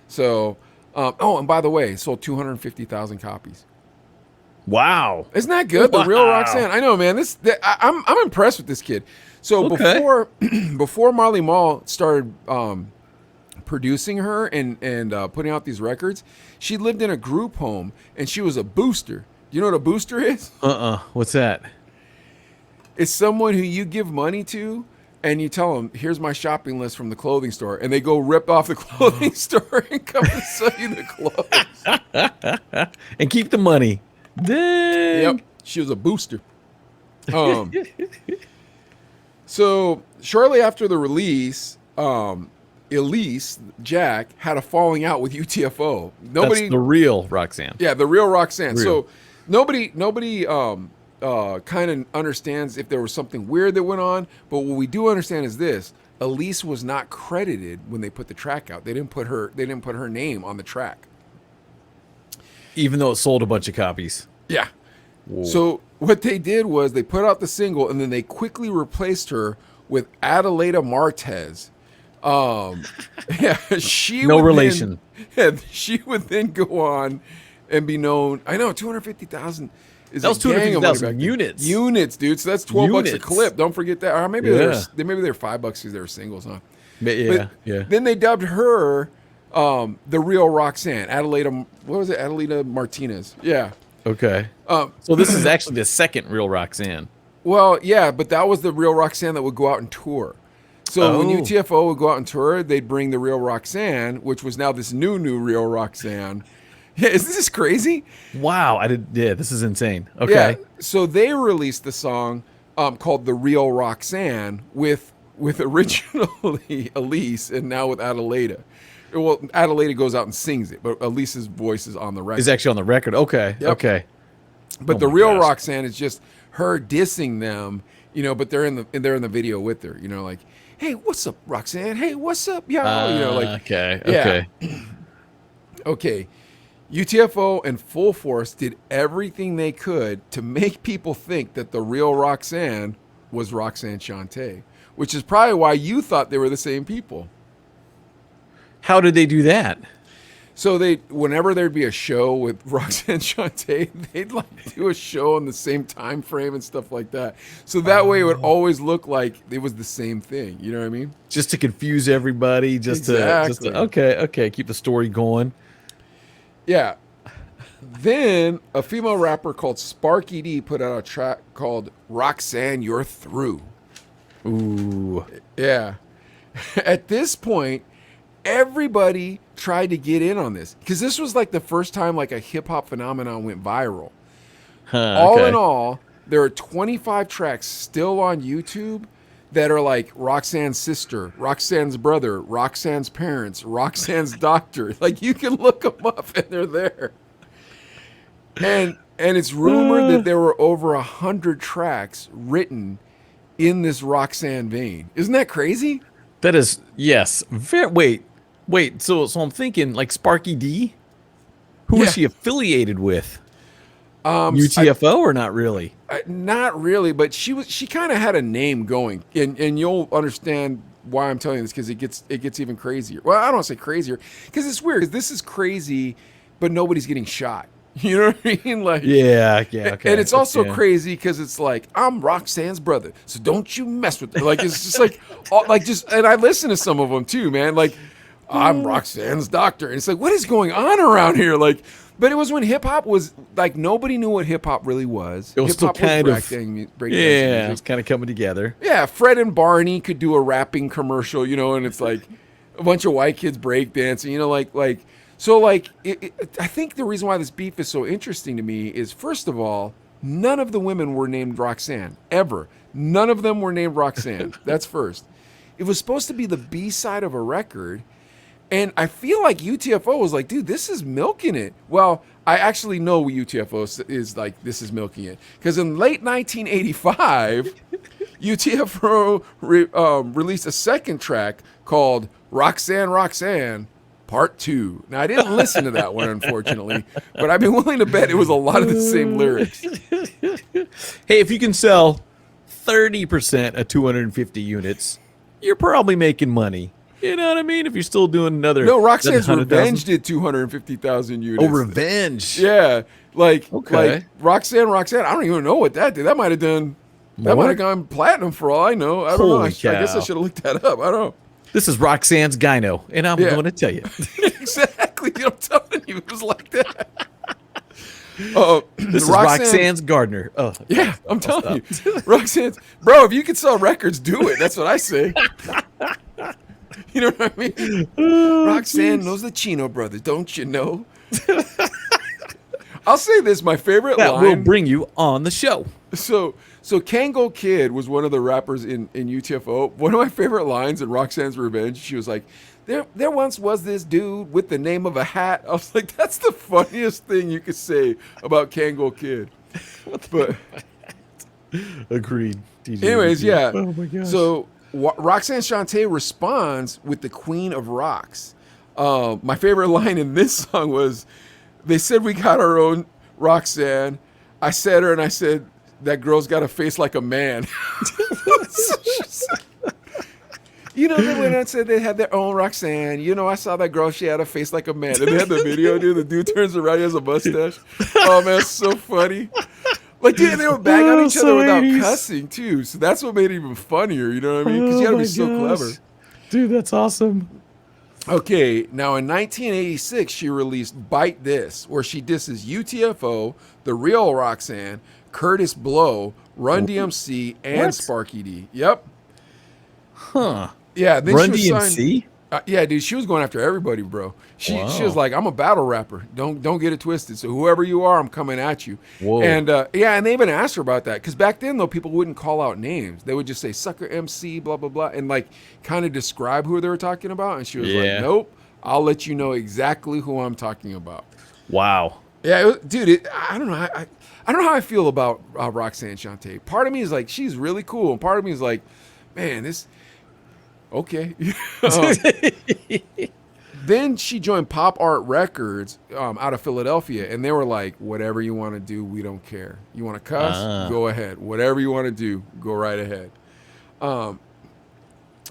So, oh, and by the way, it sold 250,000 copies.
Wow.
Isn't that good? The real
Wow.
Roxanne. I know, man. I'm impressed with this kid. So
Okay.
before Marley Marl started producing her and putting out these records, she lived in a group home and she was a booster. Do you know what a booster is?
What's that?
It's someone who you give money to and you tell them, here's my shopping list from the clothing store. And they go rip off the clothing store and come and sell you the clothes.
And keep the money. Dang.
Yep. She was a booster. So shortly after the release, Elise, Jack, had a falling out with UTFO.
That's the real Roxanne.
Yeah, the real Roxanne.
Real.
So nobody kind of understands if there was something weird that went on, but what we do understand is this: Elise was not credited when they put the track out. They didn't put her name on the track.
Even though it sold a bunch of copies.
Yeah.
Whoa.
So what they did was they put out the single and then they quickly replaced her with Adelaida Martez. Yeah,
No relation.
She would then go on and be known. I know, 250,000 is
That was
a gang of money
250,000
back then.
units.
Units, dude. So that's $12 a
Units.
clip. Don't forget that. Or maybe
Yeah.
maybe they're $5 because they were singles, huh?
Yeah,
But
yeah.
Then they dubbed her the real Roxanne, Adelaida. What was it? Adelaida Martinez. Yeah.
Okay. So this is actually the second real Roxanne.
Well, yeah, but that was the real Roxanne that would go out and tour. So when
Oh.
UTFO would go out and tour, they'd bring the real Roxanne, which was now this new real Roxanne. Yeah, isn't this crazy?
Wow. This is insane. Okay.
Yeah. So they released the song called "The Real Roxanne" with originally Elise and now with Adelaida. Well, Adelaida goes out and sings it, but Elise's voice is on the record.
Is actually on the record. Okay.
Yep.
Okay.
But
Oh
the
my
real
gosh.
Roxanne is just her dissing them, but they're in the video with her, like, hey, what's up, Roxanne? Hey, what's up, y'all?
Okay.
Yeah.
Okay.
Okay. UTFO and Full Force did everything they could to make people think that the real Roxanne was Roxanne Shante, which is probably why you thought they were the same people.
How did they do that?
So whenever there'd be a show with Roxanne Shante, they'd like do a show on the same time frame and stuff like that. So that way it would always look like it was the same thing. You know what I mean?
Just to confuse everybody. Just
Exactly.
to okay. Keep the story going.
Yeah. Then a female rapper called Sparky D put out a track called "Roxanne, You're Through."
Ooh.
Yeah. At this point, everybody tried to get in on this because this was like the first time like a hip hop phenomenon went viral. All
Okay.
in all, there are 25 tracks still on YouTube that are like Roxanne's sister, Roxanne's brother, Roxanne's parents, Roxanne's doctor. Like you can look them up and they're there. And it's rumored that there were over 100 tracks written in this Roxanne vein. Isn't that crazy?
That is yes. Wait. So I'm thinking like Sparky D. Who
Yeah.
is she affiliated with?
UTF.
UTFO or not really?
Not really, but she kind of had a name going, and you'll understand why I'm telling you this because it gets even crazier. Well, I don't want to say crazier because it's weird. 'Cause this is crazy, but nobody's getting shot. You know what I mean? Like
Yeah. Okay.
And it's also
Yeah.
crazy because it's like I'm Roxanne's brother, so don't you mess with her. Like it's just like, and I listen to some of them too, man. Like I'm Roxanne's doctor, and it's like, what is going on around here? Like, but it was when hip hop was like nobody knew what hip hop really was.
It was still
Hip-hop
kind of
breakdance
yeah.
music.
It's kind of coming together.
Yeah, Fred and Barney could do a rapping commercial, and it's like a bunch of white kids breakdancing, I think the reason why this beef is so interesting to me is, first of all, none of the women were named Roxanne, ever. None of them were named Roxanne. That's first. It was supposed to be the B-side of a record, and I feel like UTFO was like, dude, this is milking it. Well, I actually know what UTFO is like, this is milking it. Because in late 1985, UTFO released a second track called Roxanne, Roxanne, Part 2. Now, I didn't listen to that one, unfortunately, but I'd be willing to bet it was a lot of the same lyrics.
Hey, if you can sell 30% of 250 units, you're probably making money. You know what I mean? If you're still doing another.
No, Roxanne's
100,000.
Revenge did 250,000 units.
Oh, Revenge.
Yeah, like
Okay.
Roxanne. I don't even know what that did. That might have done. That
More?
might have gone platinum for all I know. I don't know.
Holy
I guess I
cow.
should have looked that up. I don't know.
This is Roxanne's Gyno, and I'm
Yeah.
going to tell you.
Exactly. I'm telling you, it was like that.
This is Roxanne's Gardener. Oh,
Yeah, I'm telling you, Roxanne's. Bro, if you could sell records, do it. That's what I say. You know what I mean? Roxanne knows the Chino brothers, don't you know? I'll say this: my favorite
that
line.
will bring you on the show.
So Kango Kid was one of the rappers in UTFO. One of my favorite lines in Roxanne's Revenge, she was like, there once was this dude with the name of a hat. I was like, that's the funniest thing you could say about Kango Kid. But
Agreed. DJ
anyways,
Agreed.
yeah.
Oh my gosh.
So Roxanne Shante responds with the Queen of Rocks. My favorite line in this song was, they said we got our own Roxanne. I said her and I said, that girl's got a face like a man. You know, they went out and said they had their own Roxanne. You know, I saw that girl. She had a face like a man. And they had the video, dude. The dude turns around, he has a mustache. Oh, man, it's so funny. Like, dude, they would bang on each other
so
without
80s.
cussing, too. So that's what made it even funnier. You know what I mean? Because you got to
Oh
be
my
so
gosh.
clever.
Dude, that's awesome.
Okay, now in 1986, she released Bite This, where she disses UTFO, The Real Roxanne, Curtis Blow, Run DMC, and
What?
Sparky D. Yep.
Huh.
Yeah, then
Run
she was signed-
DMC?
Yeah, dude, she was going after everybody, bro. She
Wow.
was like, I'm a battle rapper. Don't get it twisted. So whoever you are, I'm coming at you.
Whoa.
And yeah, and they even asked her about that because back then though, people wouldn't call out names. They would just say sucker MC, blah blah blah, and like kind of describe who they were talking about. And she was
Yeah.
like, nope, I'll let you know exactly who I'm talking about.
Wow.
Yeah, dude, I don't know. I don't know how I feel about Roxanne Shante. Part of me is like, she's really cool, and part of me is like, man, this. Okay. Then she joined Pop Art Records out of Philadelphia, and they were like, whatever you want to do, we don't care. You want to cuss? Go ahead. Whatever you want to do, go right ahead.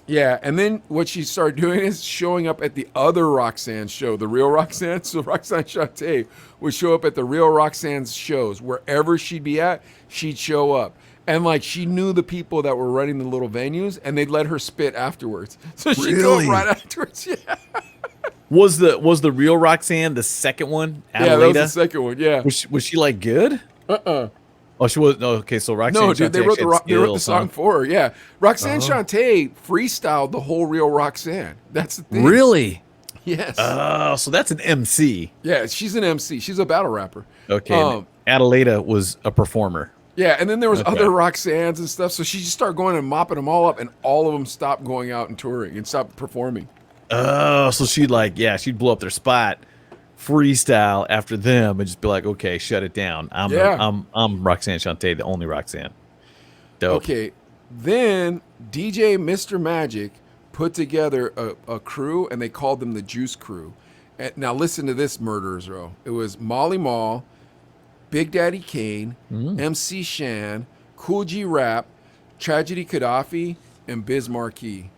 Yeah, and then what she started doing is showing up at the other Roxanne show, the Real Roxanne. So Roxanne Shante would show up at the Real Roxanne's shows. Wherever she'd be at, she'd show up. And like she knew the people that were running the little venues, and they'd let her spit afterwards. So she'd go
Really?
right afterwards. Yeah,
Was the real Roxanne the second one?
yeah, that was the
Adelita?
second one. Yeah.
Was she like good? Oh, she was. No, okay, so Roxanne.
No, dude, they
Shante
wrote the
actually
they
had
wrote the
skills,
song
huh?
for her. Yeah, Roxanne Shante freestyled the whole Real Roxanne. That's the thing.
Really?
Yes.
Oh, so that's an MC.
Yeah, she's an MC. She's a battle rapper.
Okay.
Um,
Adelita was a performer.
Yeah, and then there was
Okay.
other Roxannes and stuff. So she just started going and mopping them all up, and all of them stopped going out and touring and stopped performing.
Oh, so she'd she'd blow up their spot, freestyle after them, and just be like, okay, shut it down. I'm Roxanne Shante, the only Roxanne. Dope.
Okay, then DJ Mr. Magic put together a crew, and they called them the Juice Crew. And now listen to this, Murderers Row. It was Molly Mall, Big Daddy Kane, MC Shan, Cool G Rap, Tragedy Gaddafi, and Biz Marquee.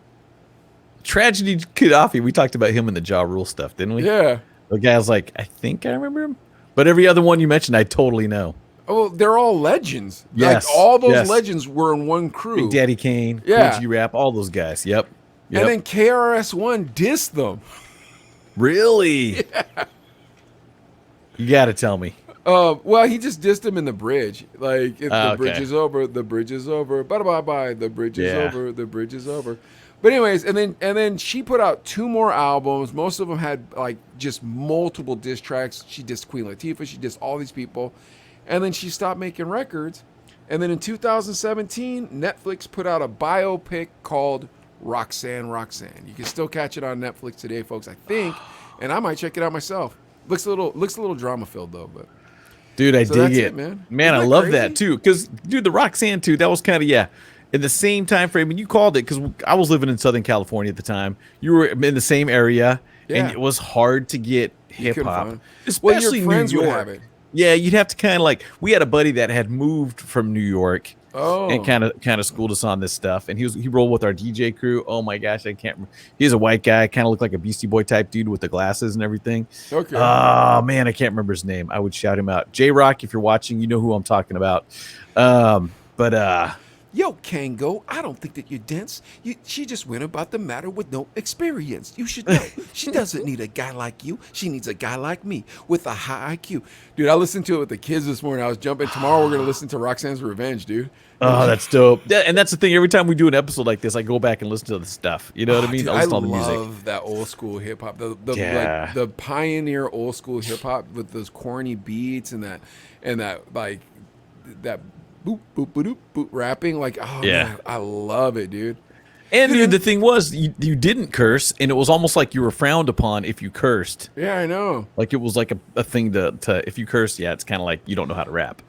Tragedy Gaddafi, we talked about him in the Ja Rule stuff, didn't we?
Yeah.
The guy was like, I think I remember him. But every other one you mentioned, I totally know.
Oh, they're all legends.
Yes,
Like all those
yes.
legends were in one crew.
Big Daddy Kane,
Yeah.
Cool G Rap, all those guys. Yep.
And then KRS-One dissed them.
Really? Yeah. You got to tell me.
Well, he just dissed him in the bridge. Like, if the
Okay.
bridge is over, the bridge is over. Bye-bye-bye, the bridge is
Yeah.
over, the bridge is over. But anyways, and then she put out 2 more albums. Most of them had like just multiple diss tracks. She dissed Queen Latifah. She dissed all these people. And then she stopped making records. And then in 2017, Netflix put out a biopic called Roxanne. You can still catch it on Netflix today, folks, I think. And I might check it out myself. Looks a little drama filled though, but
Dude, I
So
dig
that's
it.
it, man.
Man, I
Isn't that
love
crazy?
that too. Because, dude, the Roxanne too, that was kind of, in the same time frame. And you called it because I was living in Southern California at the time. You were in the same area.
Yeah.
And it was hard to get hip
couldn't
hop.
find-
Especially
Well, your friends
New
would
York.
have it.
Yeah, you'd have to kind of we had a buddy that had moved from New York
Oh,
and kind of schooled us on this stuff. And he rolled with our DJ crew. Oh my gosh, I can't remember. He's a white guy, kind of looked like a Beastie Boy type dude with the glasses and everything.
okay.
Oh man, I can't remember his name. I would shout him out. J Rock, if you're watching, you know who I'm talking about. But
Yo, Kango, I don't think that you're dense. She just went about the matter with no experience. You should know. She doesn't need a guy like you. She needs a guy like me with a high IQ. Dude, I listened to it with the kids this morning. I was jumping. Tomorrow we're going to listen to Roxanne's Revenge, dude.
oh, that's dope. Yeah, and that's the thing. Every time we do an episode like this, I go back and listen to the stuff. You know what I mean?
Dude,
I
I
listen to all the music.
love that old school hip hop.
Yeah.
Like the pioneer old school hip hop with those corny beats and that like that boop boop boop boop, boop rapping. Like, oh
Yeah.
man, I love it, dude.
And dude, the thing was, you didn't curse, and it was almost like you were frowned upon if you cursed.
Yeah, I know.
Like it was like a thing to if you curse, yeah, it's kind of like you don't know how to rap.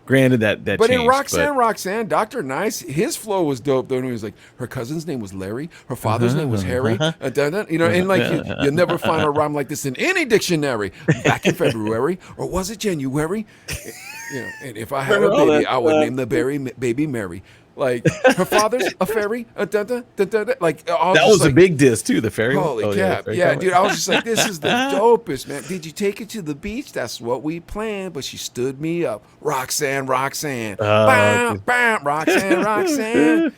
Granted that
But
changed,
in Roxanne, Dr. Nice, his flow was dope though. And he was like, her cousin's name was Larry, her father's name was Harry, you know, and like you'll never find a rhyme like this in any dictionary. Back in February, or was it January? You know, and if I had a baby, I would name the baby Mary. Like her father's a fairy, like
that was a big diss too. The fairy.
holy cap. Yeah, dude. I was just like, this is the dopest, man. Did you take her to the beach? That's what we planned, but she stood me up. Roxanne. Bam, bam, Roxanne.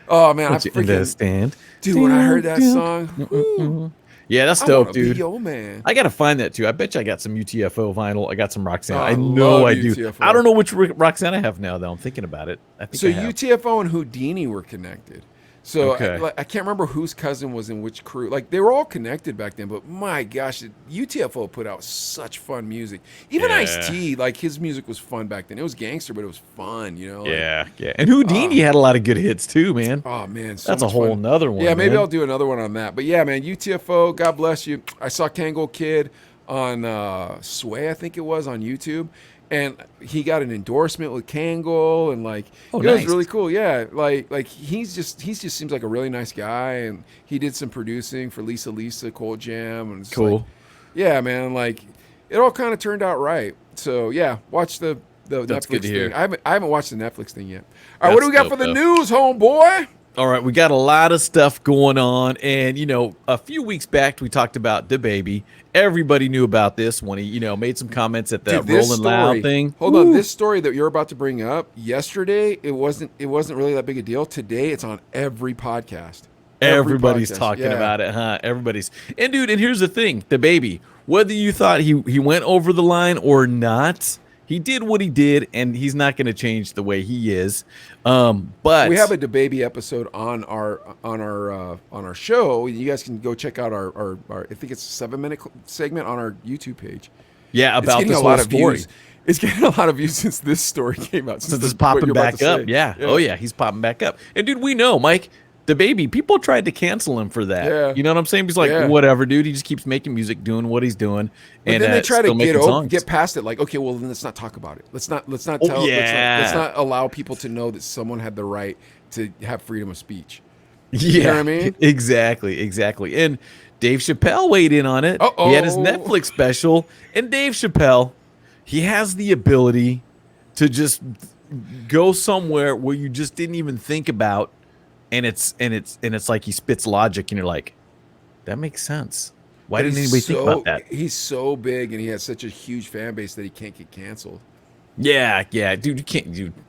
Oh, man. I freaking
understand.
Dude, when I heard that song, whew,
Yeah, that's
I
dope,
wanna be
dude.
your man.
I gotta find that too. I bet you I got some UTFO vinyl. I got some Roxanne.
Oh,
I
I
know
love
I do.
UTFO.
I don't know which Roxanne I have now, though. I'm thinking about it. I think
So
I have.
UTFO and Houdini were connected. So
Okay.
I can't remember whose cousin was in which crew. Like they were all connected back then, but my gosh, UTFO put out such fun music. Even
Yeah.
Ice-T, like his music was fun back then. It was gangster, but it was fun, you know. Like,
Yeah. And Houdini had a lot of good hits too, man.
oh man, so
That's a
much
whole
fun.
nother one.
Yeah, maybe
man.
I'll do another one on that. But yeah, man, UTFO, God bless you. I saw Kango Kid on Sway, I think it was, on YouTube. And he got an endorsement with Kangol, and like
Oh,
it was
nice.
really cool. Yeah, like he just seems like a really nice guy, and he did some producing for Lisa Cold Jam, and it's
Cool.
like, yeah, man, like it all kind of turned out right. So yeah, watch the
That's
Netflix
good to hear.
thing. I haven't watched the Netflix thing yet. All right, what do we got
That's
for the
dope,
news, homeboy?
All right, we got a lot of stuff going on, and a few weeks back we talked about the baby. Everybody knew about this when he, made some comments at the
Dude, this
Rolling Loud
story-
thing.
Hold on, this story that you're about to bring up. Yesterday, it wasn't really that big a deal. Today, it's on every podcast. Every
Everybody's
podcast,
talking
yeah.
about it, huh? Everybody's. And dude, and here's the thing, the baby. Whether you thought he went over the line or not, he did what he did, and he's not going to change the way he is. But
We have a DeBaby episode on our show. You guys can go check out our I think it's a 7-minute segment on our YouTube page.
yeah,
It's
about
getting
this
a
whole
lot of
story.
views. It's getting a lot of views since this story came out.
Since
the-
it's
what
popping
you're about
back
to
up,
say.
yeah. Oh yeah, he's popping back up. And dude, we know, Mike, the baby. People tried to cancel him for that.
Yeah.
You know what I'm saying? He's like,
Yeah.
whatever, dude. He just keeps making music, doing what he's doing,
But
and
then they try to
still making songs.
get past it. Like, okay, well then let's not talk about it. Let's not
Oh,
tell.
yeah.
Let's not allow people to know that someone had the right to have freedom of speech.
Yeah,
know what I mean?
Exactly. And Dave Chappelle weighed in on it.
Uh-oh.
He had his Netflix special, and Dave Chappelle, he has the ability to just go somewhere where you just didn't even think about, and it's like he spits logic, and you're like, that makes sense. Why didn't anybody think about that?
He's so big and he has such a huge fan base that he can't get canceled.
Yeah, dude,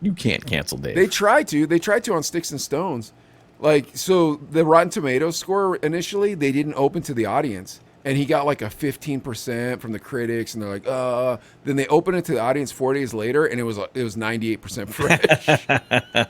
you can't cancel Dave.
They tried to on Sticks and Stones. Like, so the Rotten Tomatoes score initially, they didn't open to the audience. And he got like a 15% from the critics, and they're like, Then they opened it to the audience 4 days later, and it was 98% fresh.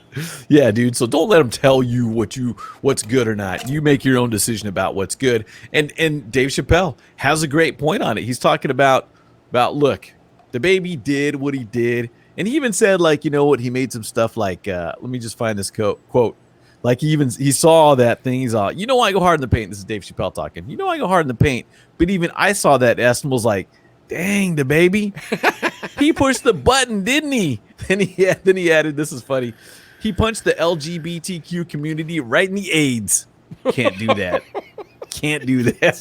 Yeah, dude. So don't let them tell you what's good or not. You make your own decision about what's good. And Dave Chappelle has a great point on it. He's talking about look, the baby did what he did, and he even said, like, you know what, he made some stuff like let me just find this quote. Like he saw that thing. He's all, I go hard in the paint. This is Dave Chappelle talking. I go hard in the paint. But even I saw that and was like, dang, the baby. He pushed the button, didn't he? Then he added, this is funny. He punched the LGBTQ community right in the AIDS. Can't do that. Can't do that.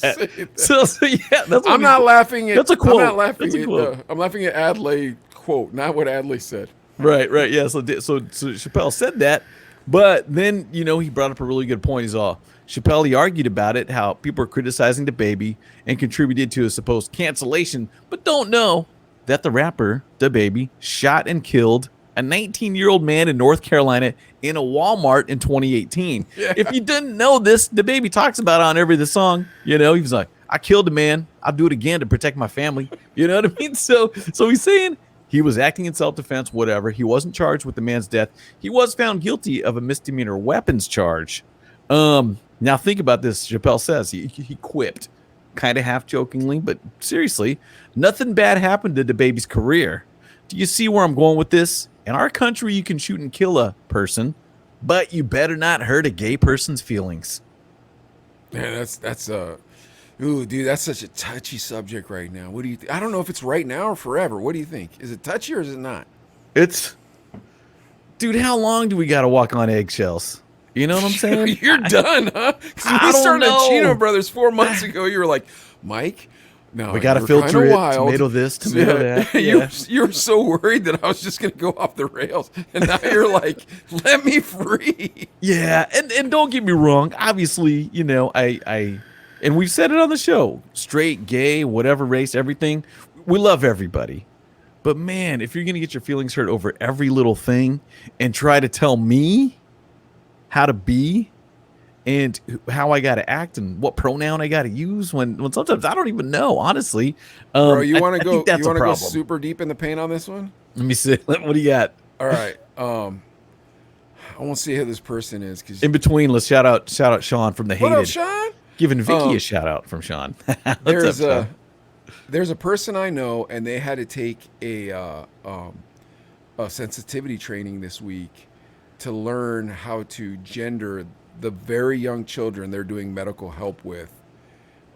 So yeah, that's what
I'm not laughing at.
That's a quote.
I'm not laughing
That's a
at.
quote.
I'm laughing at Adlai quote, not what Adlai said.
Right, right. Yeah. So Chappelle said that, but then he brought up a really good point. He's all Chappelle. He argued about it, how people are criticizing the baby and contributed to a supposed cancellation, but don't know that the rapper the baby shot and killed a 19-year-old man in North Carolina in a Walmart in 2018.
Yeah.
If you didn't know this, the baby talks about it on every the song. He was like, "I killed a man. I'll do it again to protect my family." You know what I mean? So he's saying he was acting in self-defense, whatever. He wasn't charged with the man's death. He was found guilty of a misdemeanor weapons charge. Now think about this. Chappelle says he quipped, kind of half jokingly, but seriously, nothing bad happened to the baby's career. Do you see where I'm going with this? In our country, you can shoot and kill a person, but you better not hurt a gay person's feelings.
Man, ooh, dude, that's such a touchy subject right now. What do you I don't know if it's right now or forever. What do you think? Is it touchy or is it not?
Dude, how long do we got to walk on eggshells? You know what I'm saying?
You're done, huh? Because when
I
we
don't
started
know.
Chino Brothers 4 months ago, you were like, Mike, no,
We got to
you're
filter
kinda
it.
wild.
Tomato this, tomato that. Yeah.
You were so worried that I was just going to go off the rails. And now you're like, let me free.
Yeah, and don't get me wrong. Obviously, I and we've said it on the show. Straight, gay, whatever race, everything. We love everybody. But man, if you're gonna get your feelings hurt over every little thing and try to tell me how to be and how I gotta act and what pronoun I gotta use when sometimes I don't even know, honestly.
Bro, you want
I
to go?
think that's
You
a
want to go
problem.
super deep in the paint on this one?
Let me see. What do you got?
All right. I won't see who this person is because.
In between, let's shout out Sean from the
What up,
Hated.
Sean?
Giving Vicky a shout out from Sean. What's
There's
up, Sean?
there's a person I know, and they had to take a sensitivity training this week to learn how to gender the very young children they're doing medical help with.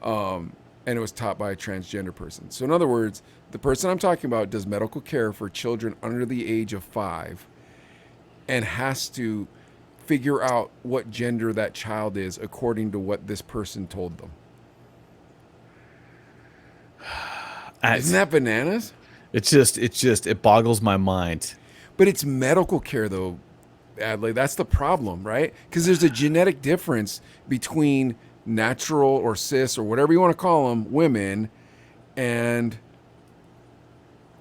And it was taught by a transgender person. So in other words, the person I'm talking about does medical care for children under the age of 5 and has to figure out what gender that child is according to what this person told them. Isn't that bananas?
It boggles my mind.
But it's medical care, though, Adley. That's the problem, right? Because there's a genetic difference between natural or cis or whatever you want to call them, women, and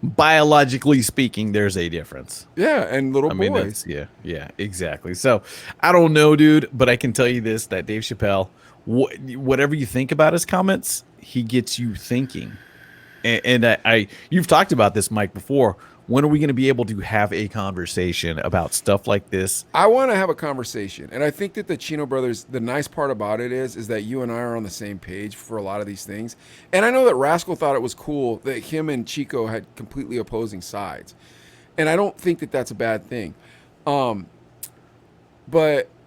Biologically speaking, there's a difference.
and little
I mean,
boys.
yeah, exactly. So I don't know, dude, but I can tell you this: that Dave Chappelle, whatever you think about his comments, he gets you thinking. And you've talked about this, Mike, before. When are we going to be able to have a conversation about stuff like this?
I want to have a conversation, and I think that the Chino Brothers, the nice part about it is that you and I are on the same page for a lot of these things. And I know that Rascal thought it was cool that him and Chico had completely opposing sides, and I don't think that that's a bad thing. But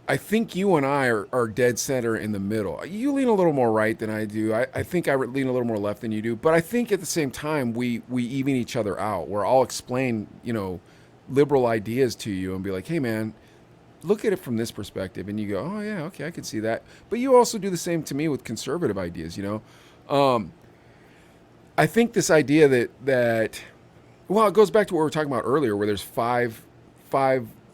I think you and I are dead center in the middle. You lean a little more right than I do. I think I lean a little more left than you do. But I think at the same time, we even each other out, where I'll explain, liberal ideas to you and be like, hey, man, look at it from this perspective. And you go, oh, yeah, okay, I can see that. But you also do the same to me with conservative ideas, I think this idea that well, it goes back to what we were talking about earlier, where there's five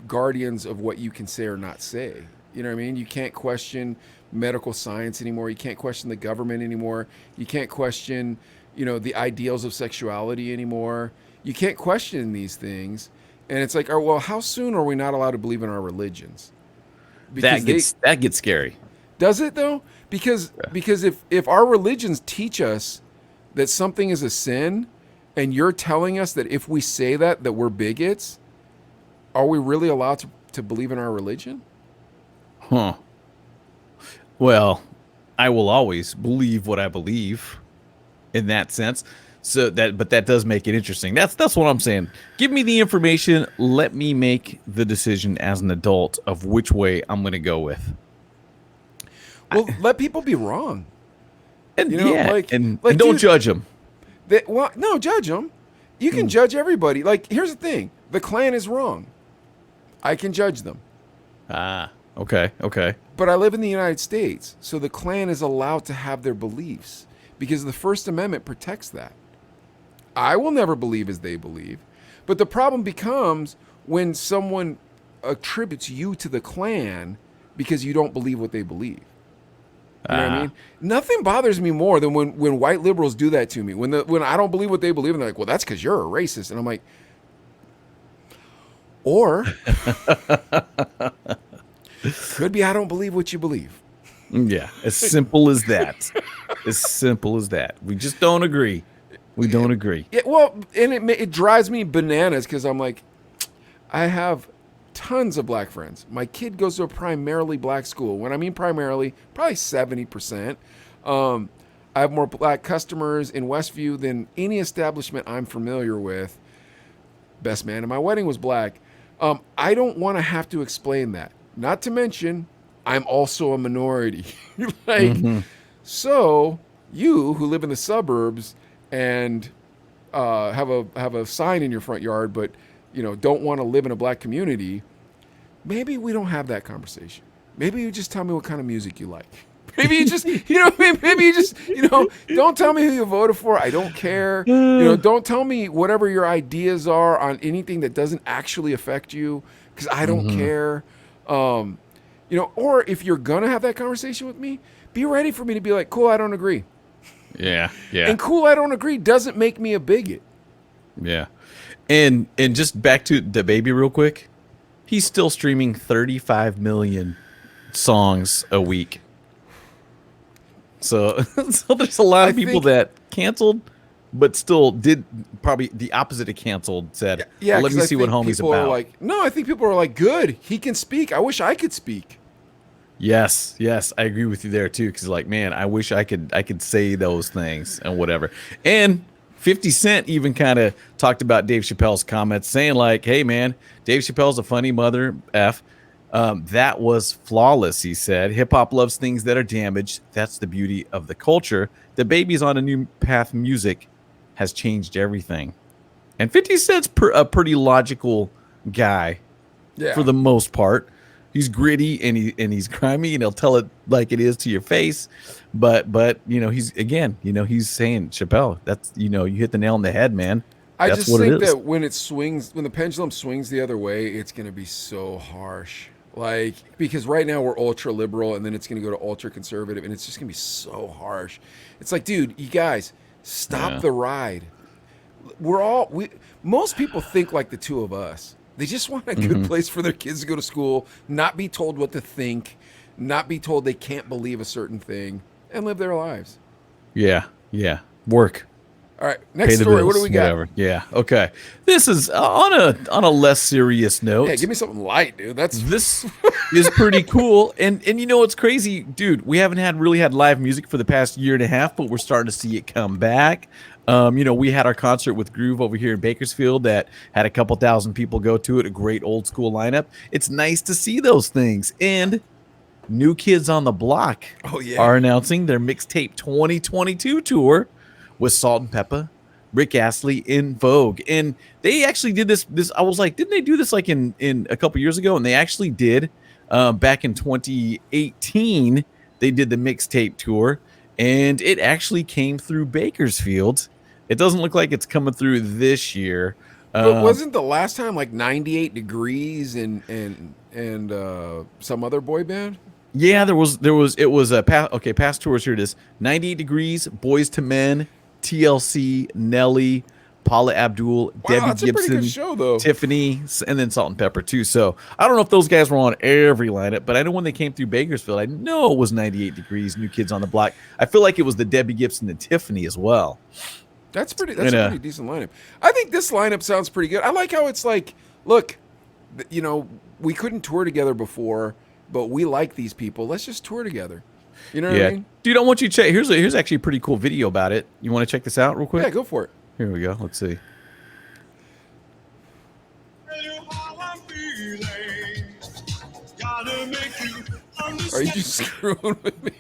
guardians of what you can say or not say. You know what I mean? You can't question medical science anymore. You can't question the government anymore. You can't question, the ideals of sexuality anymore. You can't question these things. And it's like, oh, well, how soon are we not allowed to believe in our religions?
That gets scary.
Does it though? Because if our religions teach us that something is a sin, and you're telling us that if we say that we're bigots, are we really allowed to believe in our religion?
Huh. Well, I will always believe what I believe in that sense. But that does make it interesting. That's what I'm saying. Give me the information. Let me make the decision as an adult of which way I'm going to go with.
Well, let people be wrong.
And and
like,
don't
dude,
judge them.
No, judge them. You can judge everybody. Like, here's the thing. The Klan is wrong. I can judge them.
Okay.
But I live in the United States, so the Klan is allowed to have their beliefs because the First Amendment protects that. I will never believe as they believe. But the problem becomes when someone attributes you to the Klan because you don't believe what they believe. You know what I mean? Nothing bothers me more than when white liberals do that to me. When I don't believe what they believe, and they're like, "Well, that's because you're a racist," and I'm like, or could be I don't believe what you believe.
Yeah, as simple as that. As simple as that. We just don't agree. We don't agree.
Yeah, well, and it drives me bananas because I'm like, I have tons of black friends. My kid goes to a primarily black school. When I mean primarily, probably 70%. I have more black customers in Westview than any establishment I'm familiar with. Best man at my wedding was black. I don't want to have to explain that. Not to mention, I'm also a minority. So you who live in the suburbs and have a sign in your front yard, but don't want to live in a black community, maybe we don't have that conversation. Maybe you just tell me what kind of music you like. Maybe you just, maybe you just, don't tell me who you voted for. I don't care. Don't tell me whatever your ideas are on anything that doesn't actually affect you, because I don't care. Or if you're going to have that conversation with me, be ready for me to be like, cool, I don't agree.
Yeah, yeah.
And cool, I don't agree doesn't make me a bigot.
Yeah. And just back to the baby real quick. He's still streaming 35 million songs a week. So there's a lot of people that canceled, but still did probably the opposite of canceled. Said,
yeah,
well, let me see what homie's about.
I think people are like, good, he can speak. I wish I could speak.
Yes, I agree with you there too. Because like, man, I wish I could say those things and whatever. And 50 Cent even kind of talked about Dave Chappelle's comments, saying like, hey man, Dave Chappelle's a funny mother F. That was flawless, he said. Hip hop loves things that are damaged. That's the beauty of the culture. The baby's on a new path. Music has changed everything. And 50 Cent's a pretty logical guy, for the most part. He's gritty and he's grimy, and he'll tell it like it is to your face. But he's he's saying, Chappelle, that's you hit the nail on the head, man.
I just think that when the pendulum swings the other way, it's going to be so harsh. Like, because right now we're ultra liberal, and then it's going to go to ultra conservative, and it's just going to be so harsh. It's like, dude, you guys, stop the ride. Most people think like the two of us. They just want a good place for their kids to go to school, not be told what to think, not be told they can't believe a certain thing, and live their lives. Yeah.
Work.
All right, next story. What do we got?
Whatever. Yeah. Okay. This is on a less serious note.
Yeah, give me something light, dude.
This is pretty cool. And what's crazy, dude? We haven't really had live music for the past year and a half, but we're starting to see it come back. We had our concert with Groove over here in Bakersfield that had a couple thousand people go to it. A great old school lineup. It's nice to see those things. And New Kids on the Block are announcing their Mixtape 2022 tour with Salt and Pepper, Rick Astley, In Vogue. And they actually did this. I was like, didn't they do this like in a couple years ago? And they actually did. Back in 2018, they did the Mixtape tour, and it actually came through Bakersfield. It doesn't look like it's coming through this year.
But wasn't the last time like 98 Degrees and some other boy band?
Yeah, it was a past tours. Here it is. 98 Degrees, Boys to Men, TLC, Nelly, Paula Abdul, Debbie
that's
Gibson,
a pretty good show, though.
Tiffany, and then Salt and Pepper too. So I don't know if those guys were on every lineup, but I know when they came through Bakersfield, I know it was 98 Degrees, New Kids on the Block. I feel like it was the Debbie Gibson and Tiffany as well.
That's a pretty decent lineup. I think this lineup sounds pretty good. I like how it's like, look, we couldn't tour together before, but we like these people. Let's just tour together. You know what I mean?
Dude, I want you to check. Here's actually a pretty cool video about it. You want to check this out real quick?
Yeah, go for it.
Here we go. Let's see.
Are you just screwing with me?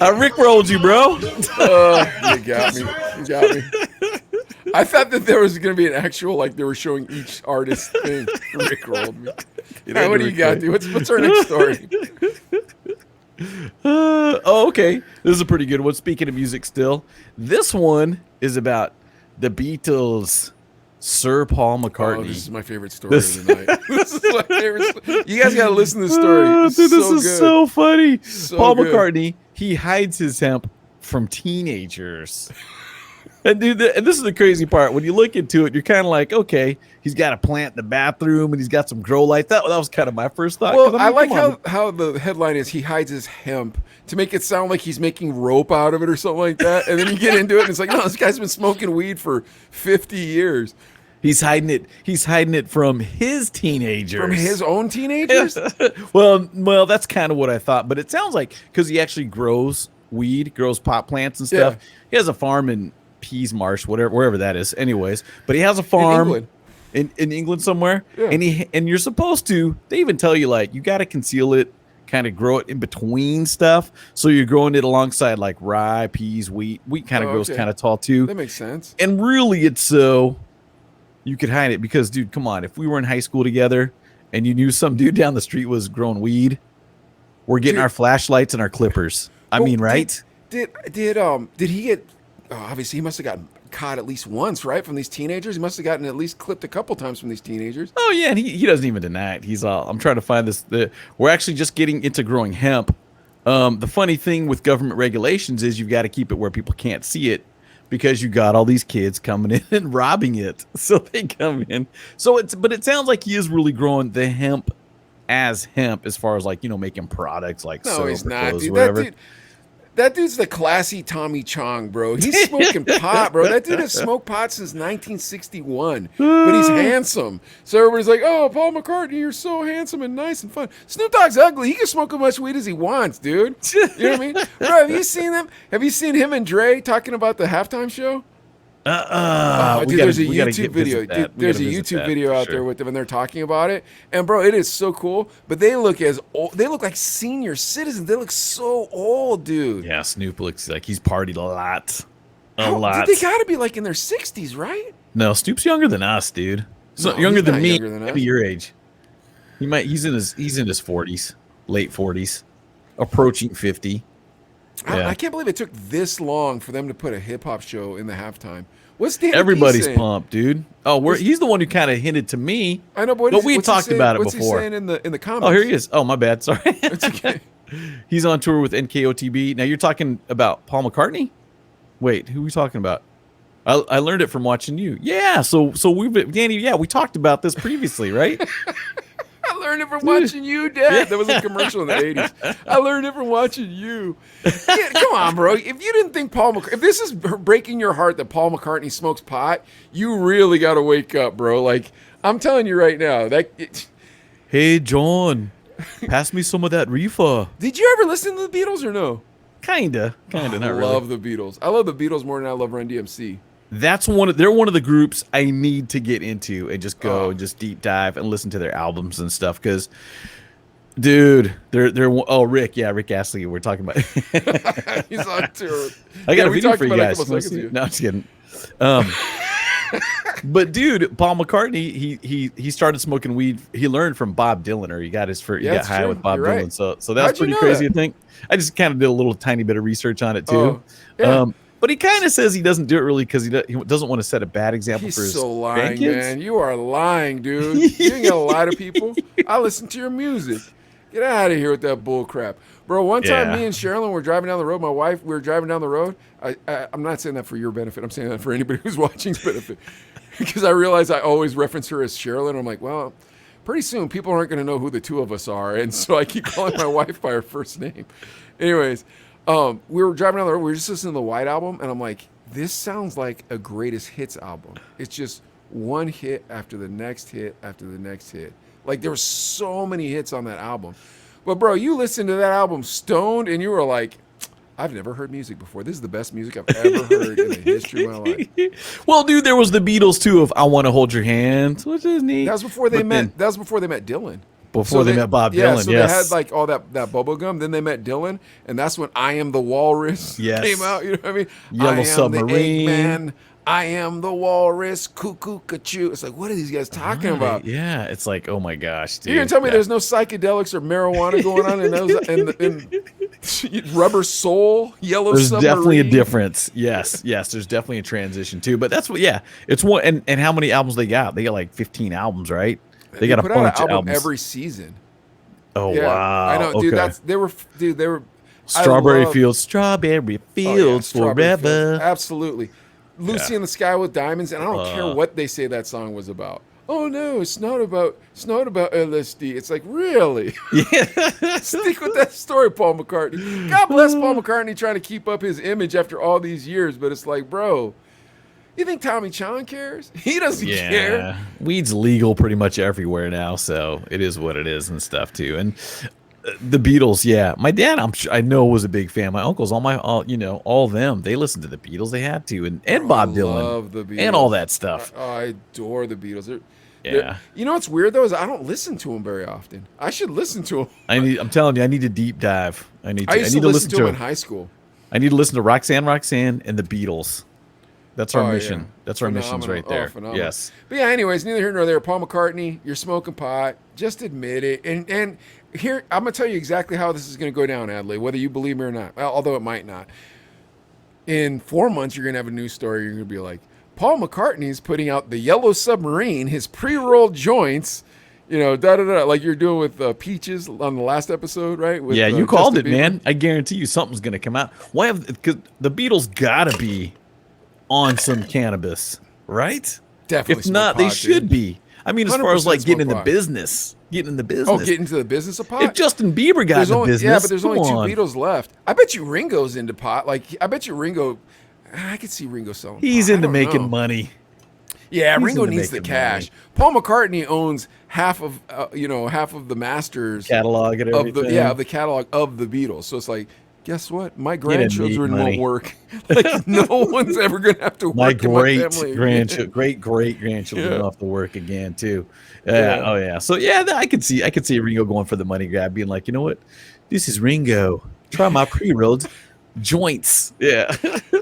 I rickrolled you, bro.
You got me. I thought that there was going to be an actual, like they were showing each artist thing. Rickrolled me. What do you got, dude? What's our next story?
Okay. This is a pretty good one. Speaking of music still, this one is about the Beatles. Sir Paul
Oh,
McCartney.
this is my favorite story of the night. This is my favorite. You guys got to listen to this story. It's
Dude, this
so
is
good.
so funny.
So
Paul
good.
McCartney, he hides his hemp from teenagers. And dude, and this is the crazy part. When you look into it, you're kind of like, okay, he's got a plant in the bathroom and he's got some grow lights. That was kind of my first thought. 'cause
Well,
I'm
I like
come on.
how the headline is he hides his hemp to make it sound like he's making rope out of it or something like that. And then you get into it and it's like, no, this guy's been smoking weed for 50 years.
He's hiding it. He's hiding it from his teenagers.
From his own teenagers?
well, that's kind of what I thought. But it sounds like because he actually grows weed, grows pot plants and stuff.
Yeah.
He has a farm in Peasmarsh, wherever that is. Anyways, but he has a farm
England.
in England somewhere,
Yeah.
and you're supposed to. They even tell you like you got to conceal it, kind of grow it in between stuff. So you're growing it alongside like rye, peas, wheat. Wheat kind of
Oh,
grows
okay.
kind of tall too.
That makes sense.
And really, it's so you could hide it because, dude, come on. If we were in high school together and you knew some dude down the street was growing weed, we're getting
Dude.
our flashlights and our clippers. I
Well,
mean, right?
Did he get? Oh, obviously, he must have gotten caught at least once, right? From these teenagers, he must have gotten at least clipped a couple times from these teenagers.
Oh yeah, and he doesn't even deny it. He's all. I'm trying to find this. We're actually just getting into growing hemp. The funny thing with government regulations is you've got to keep it where people can't see it because you got all these kids coming in and robbing it. So they come in. But it sounds like he is really growing the hemp as hemp as far as like, making products like
No,
soap
he's
or
not,
clothes
dude.
or whatever.
That dude's the classy Tommy Chong, bro. He's smoking pot, bro. That dude has smoked pot since 1961, but he's handsome. So everybody's like, "Oh, Paul McCartney, you're so handsome and nice and fun." Snoop Dogg's ugly. He can smoke as much weed as he wants, dude. You know what I mean, bro? Have you seen them? Have you seen him and Dre talking about the halftime show? Dude, there's a YouTube video. Dude, there's a YouTube video out there with them, and they're talking about it. And bro, it is so cool. But they look as old. They look like senior citizens. They look so old, dude.
Yeah, Snoop looks like he's partied a lot.
Dude, they got to be like in their 60s, right?
No, Snoop's younger than us, dude. So
No,
younger
he's
than
not
me,
younger than
maybe
us.
your age. He's in his 40s, late 40s, approaching 50. Yeah.
I can't believe it took this long for them to put a hip hop show in the halftime. What's Danny P
Everybody's
saying?
pumped, dude. Oh, he's the one who kind of hinted to me.
I know, but
But we talked about it
what's
before.
he saying in the comments?
Oh, here he is. Oh, my bad. Sorry.
It's okay.
He's on tour with NKOTB. Now you're talking about Paul McCartney? Wait, who are we talking about? I learned it from watching you. Yeah, so Danny, yeah, we talked about this previously, right?
I learned it from watching you, Dad. That was a commercial in the 80s. I learned it from watching you. Yeah, come on, bro. If you didn't think if this is breaking your heart that Paul McCartney smokes pot, you really got to wake up, bro. Like, I'm telling you right now.
Hey, John, pass me some of that reefer.
Did you ever listen to the Beatles or no?
Kinda,
I
not really.
love the Beatles. I love the Beatles more than I love Run DMC.
They're one of the groups I need to get into and just go
Oh.
and just deep dive and listen to their albums and stuff because, dude, they're Rick Astley. We're talking about.
He's on tour.
I got a
we
video
talked
for you
about it a
guys.
couple
You wanna
seconds
see it?
ago.
No, I'm just kidding. But dude, Paul McCartney, he started smoking weed. He learned from Bob Dylan, or he got his first.
Yeah,
He got
that's
high
true.
with Bob
You're
Dylan.
right.
So
How'd
that's
you
pretty
know
crazy
that?
to think. I just kind of did a little tiny bit of research on it too.
Oh, yeah.
But he kind of says he doesn't do it really because he doesn't want to set a bad example
He's
for his
so lying,
grandkids.
man. You are lying, dude. You ain't gonna lie to people. I listen to your music. Get out of here with that bull crap. Bro, one time
Yeah.
me and Sherilyn were driving down the road. My wife, we were driving down the road. I'm not saying that for your benefit. I'm saying that for anybody who's watching's benefit. Because I realize I always reference her as Sherilyn. I'm like, well, pretty soon people aren't going to know who the two of us are. And so I keep calling my wife by her first name. Anyways, we were driving down the road. We were just listening to the White Album. And I'm like, this sounds like a greatest hits album. It's just one hit after the next hit after the next hit. Like there were so many hits on that album. But bro, you listened to that album stoned and you were like, I've never heard music before. This is the best music I've ever heard in the history of my life.
Well, dude, there was the Beatles too of "I Want to Hold Your Hand," which is neat.
That was before they
But
met.
then-
That was before they met Dylan.
Before they met Bob Dylan,
So
yes.
they had like all that bubble gum. Then they met Dylan, and that's when "I Am the Walrus"
Yes.
came out. You know what I mean?
Yellow
I am
Submarine.
The Eggman. I am the walrus. Cuckoo, cachoo. It's like, what are these guys talking about?
Yeah, it's like, oh my gosh, dude.
You're gonna tell me
Yeah.
there's no psychedelics or marijuana going on in those? Rubber Soul, Yellow
There's
Submarine.
definitely a difference. Yes, yes. There's definitely a transition too. But that's what. Yeah, it's one. And how many albums they got? They got like 15 albums, right? They got a
put out an
bunch of
album
albums
every season.
Oh
Yeah,
wow!
I know, dude.
Okay.
They were
Strawberry
love-
Fields, Strawberry
Oh, yeah,
Fields
Strawberry
forever.
Fields. Absolutely. Lucy in the Sky with Diamonds, and I don't care what they say that song was about. Oh no, it's not about LSD. It's like, really?
Yeah.
Stick with that story, Paul McCartney. God bless Paul McCartney trying to keep up his image after all these years, but it's like, bro, you think Tommy Chong cares? He doesn't care.
Weed's legal pretty much everywhere now, so it is what it is and stuff too. And the Beatles, yeah. My dad, I know, was a big fan. My uncles, all of them, they listened to the Beatles. They had to, and Bob Dylan,
Love the Beatles.
and all that stuff.
I adore the Beatles.
Yeah.
You know what's weird though is I don't listen to them very often. I should listen to them.
I'm telling you, I need a deep dive. I need
I used to
to
listen to them in high school.
I need to listen to Roxanne, and the Beatles. That's our
Oh,
mission.
yeah.
That's our missions
Phenomenal.
right
Oh,
there.
phenomenal.
Yes.
But yeah, anyways, neither here nor there. Paul McCartney, you're smoking pot. Just admit it. And here, I'm going to tell you exactly how this is going to go down, Adley, whether you believe me or not, although it might not. In 4 months, you're going to have a news story. You're going to be like, Paul McCartney's putting out the Yellow Submarine, his pre-rolled joints, like you're doing with Peaches on the last episode, right? With,
Yeah, you called
Justin
it,
Bieber.
man. I guarantee you something's going to come out. Why? Because the Beatles got to be on some cannabis, right?
Definitely
If
smoke
not, they
pot,
should
dude.
be. I mean, as far as
100%
like getting
smoke
in the
pot.
business, getting in the business.
Oh, get into the business of pot?
If Justin Bieber got in the business,
yeah, but there's
come
only two
on.
Beatles left. I bet you Ringo's into pot. Like, I bet you Ringo. I could see Ringo selling.
He's
pot. I
into
don't
making
know.
money.
Yeah,
He's
Ringo
into
needs the
making
cash.
money.
Paul McCartney owns half of the masters
Catalog and
of
everything.
the catalog of the Beatles. So it's like, guess what? My
didn't need
grandchildren won't
money.
work. Like, no one's ever gonna have to work.
My
in my
great
family.
great grandchildren
Yeah.
off to work again too.
Yeah.
Oh yeah. So yeah, I could see Ringo going for the money grab, being like, you know what, this is Ringo. Try my pre-rolls joints. Yeah.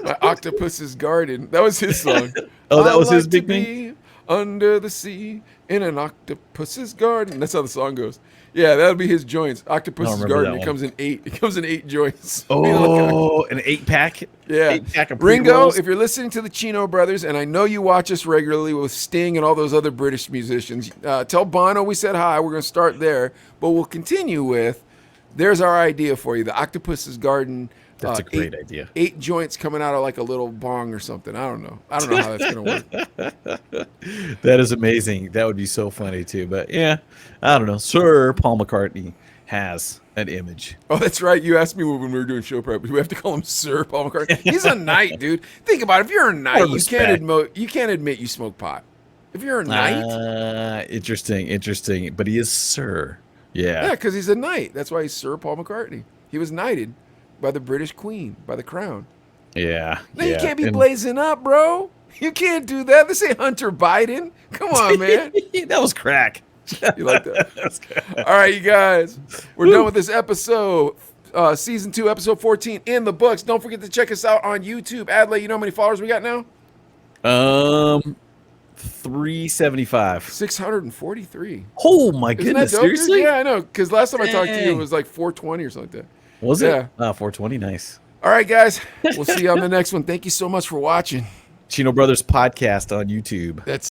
My Octopus's Garden. That was his song.
Oh, that
I
was his
like
big
to
thing?
be under the sea in an octopus's garden. That's how the song goes. Yeah, that would be his joints. Octopus's
remember
Garden.
that
It
one.
comes in 8. It comes in 8 joints.
Oh, an 8-pack.
Yeah.
8-pack of
Ringo,
pre-rolls.
if you're listening to the Chino Brothers, and I know you watch us regularly with Sting and all those other British musicians, tell Bono we said hi. We're going to start there. But we'll continue with, there's our idea for you, the Octopus's Garden.
That's a great idea.
8 joints coming out of like a little bong or something. I don't know how that's going to work.
That is amazing. That would be so funny too. But yeah, I don't know. Sir Paul McCartney has an image.
Oh, that's right. You asked me when we were doing show prep. Do we have to call him Sir Paul McCartney? He's a knight, dude. Think about it. If you're a knight,
More
you
respect.
can't admit you smoke pot. If you're a knight,
Interesting. But he is Sir.
yeah,
Yeah.
because he's a knight. That's why he's Sir Paul McCartney. He was knighted by the British Queen, by the crown.
Yeah.
Now you can't be
And-
blazing up, bro. You can't do that. This ain't Hunter Biden. Come on, man.
That was crack.
You like that?
That's good.
All right, you guys. We're done with this episode. Season 2, episode 14 in the books. Don't forget to check us out on YouTube. Adley, you know how many followers we got now?
375.
643.
Oh my
Isn't
goodness!
that dope, dude?
Seriously?
Yeah, I know. Because last time I talked to you, it
Dang.
was like 420 or something like that.
Was
Yeah.
it? 420. Nice.
All right, guys. We'll see you on the next one. Thank you so much for watching.
Chino Brothers podcast on YouTube.
That's